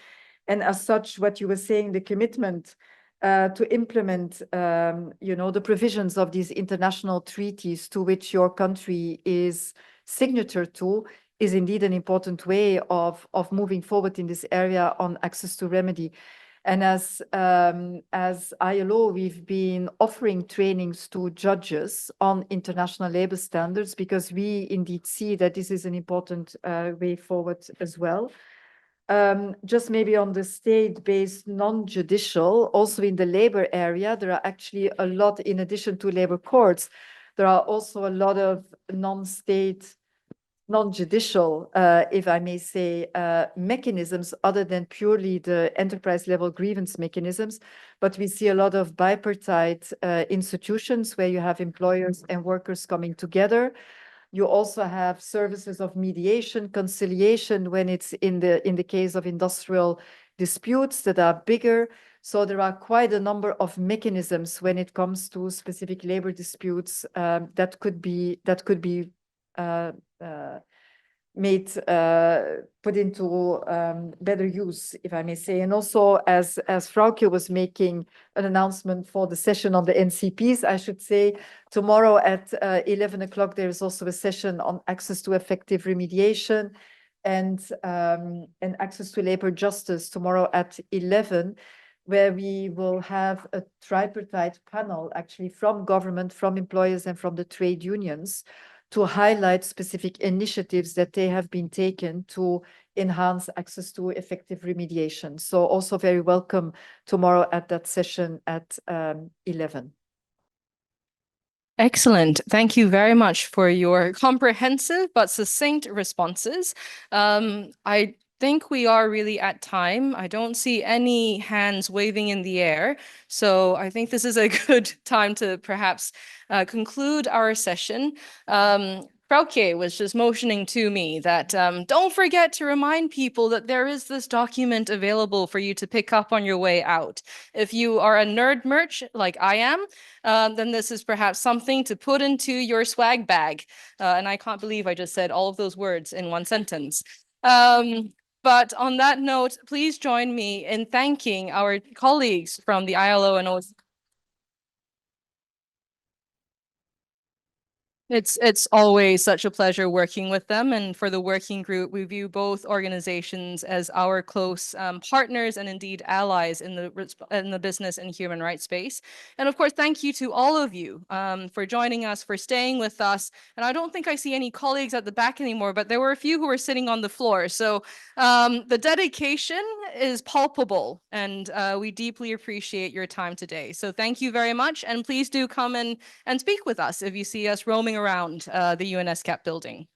Speaker 2: And as such, what you were saying, the commitment to implement, the provisions of these international treaties to which your country is signature to, is indeed an important way of moving forward in this area on access to remedy. And as ILO, we've been offering trainings to judges on international labor standards because we indeed see that this is an important way forward as well. Just maybe on the state-based non-judicial, also in the labor area, there are actually a lot, in addition to labor courts, there are also a lot of non-state, non-judicial, if I may say, mechanisms other than purely the enterprise level grievance mechanisms. But we see a lot of bipartite institutions where you have employers and workers coming together. You also have services of mediation, conciliation when it's in the case of industrial disputes that are bigger. So there are quite a number of mechanisms when it comes to specific labor disputes that could be put into better use, if I may say. And also, as Frauke was making an announcement for the session on the NCPs, I should say tomorrow at 11 o'clock, there is also a session on access to effective remediation and access to labor justice tomorrow at 11, where we will have a tripartite panel actually from government, from employers and from the trade unions to highlight specific initiatives that they have been taken to enhance access to effective remediation. So also very welcome tomorrow at that session at 11.
Speaker 1: Excellent. Thank you very much for your comprehensive but succinct responses. I think we are really at time. I don't see any hands waving in the air. So I think this is a good time to perhaps conclude our session. Frauke was just motioning to me that don't forget to remind people that there is this document available for you to pick up on your way out. If you are a nerd merch like I am, then this is perhaps something to put into your swag bag. And I can't believe I just said all of those words in one sentence. But on that note, please join me in thanking our colleagues from the ILO and OECD. It's always such a pleasure working with them. And for the working group, we view both organizations as our close partners and indeed allies in the business and human rights space. And of course, thank you to all of you for joining us, for staying with us. And I don't think I see any colleagues at the back anymore, but there were a few who were sitting on the floor. So the dedication is palpable, and we deeply appreciate your time today. So thank you very much. And please do come and speak with us if you see us roaming around the UNSCAP building.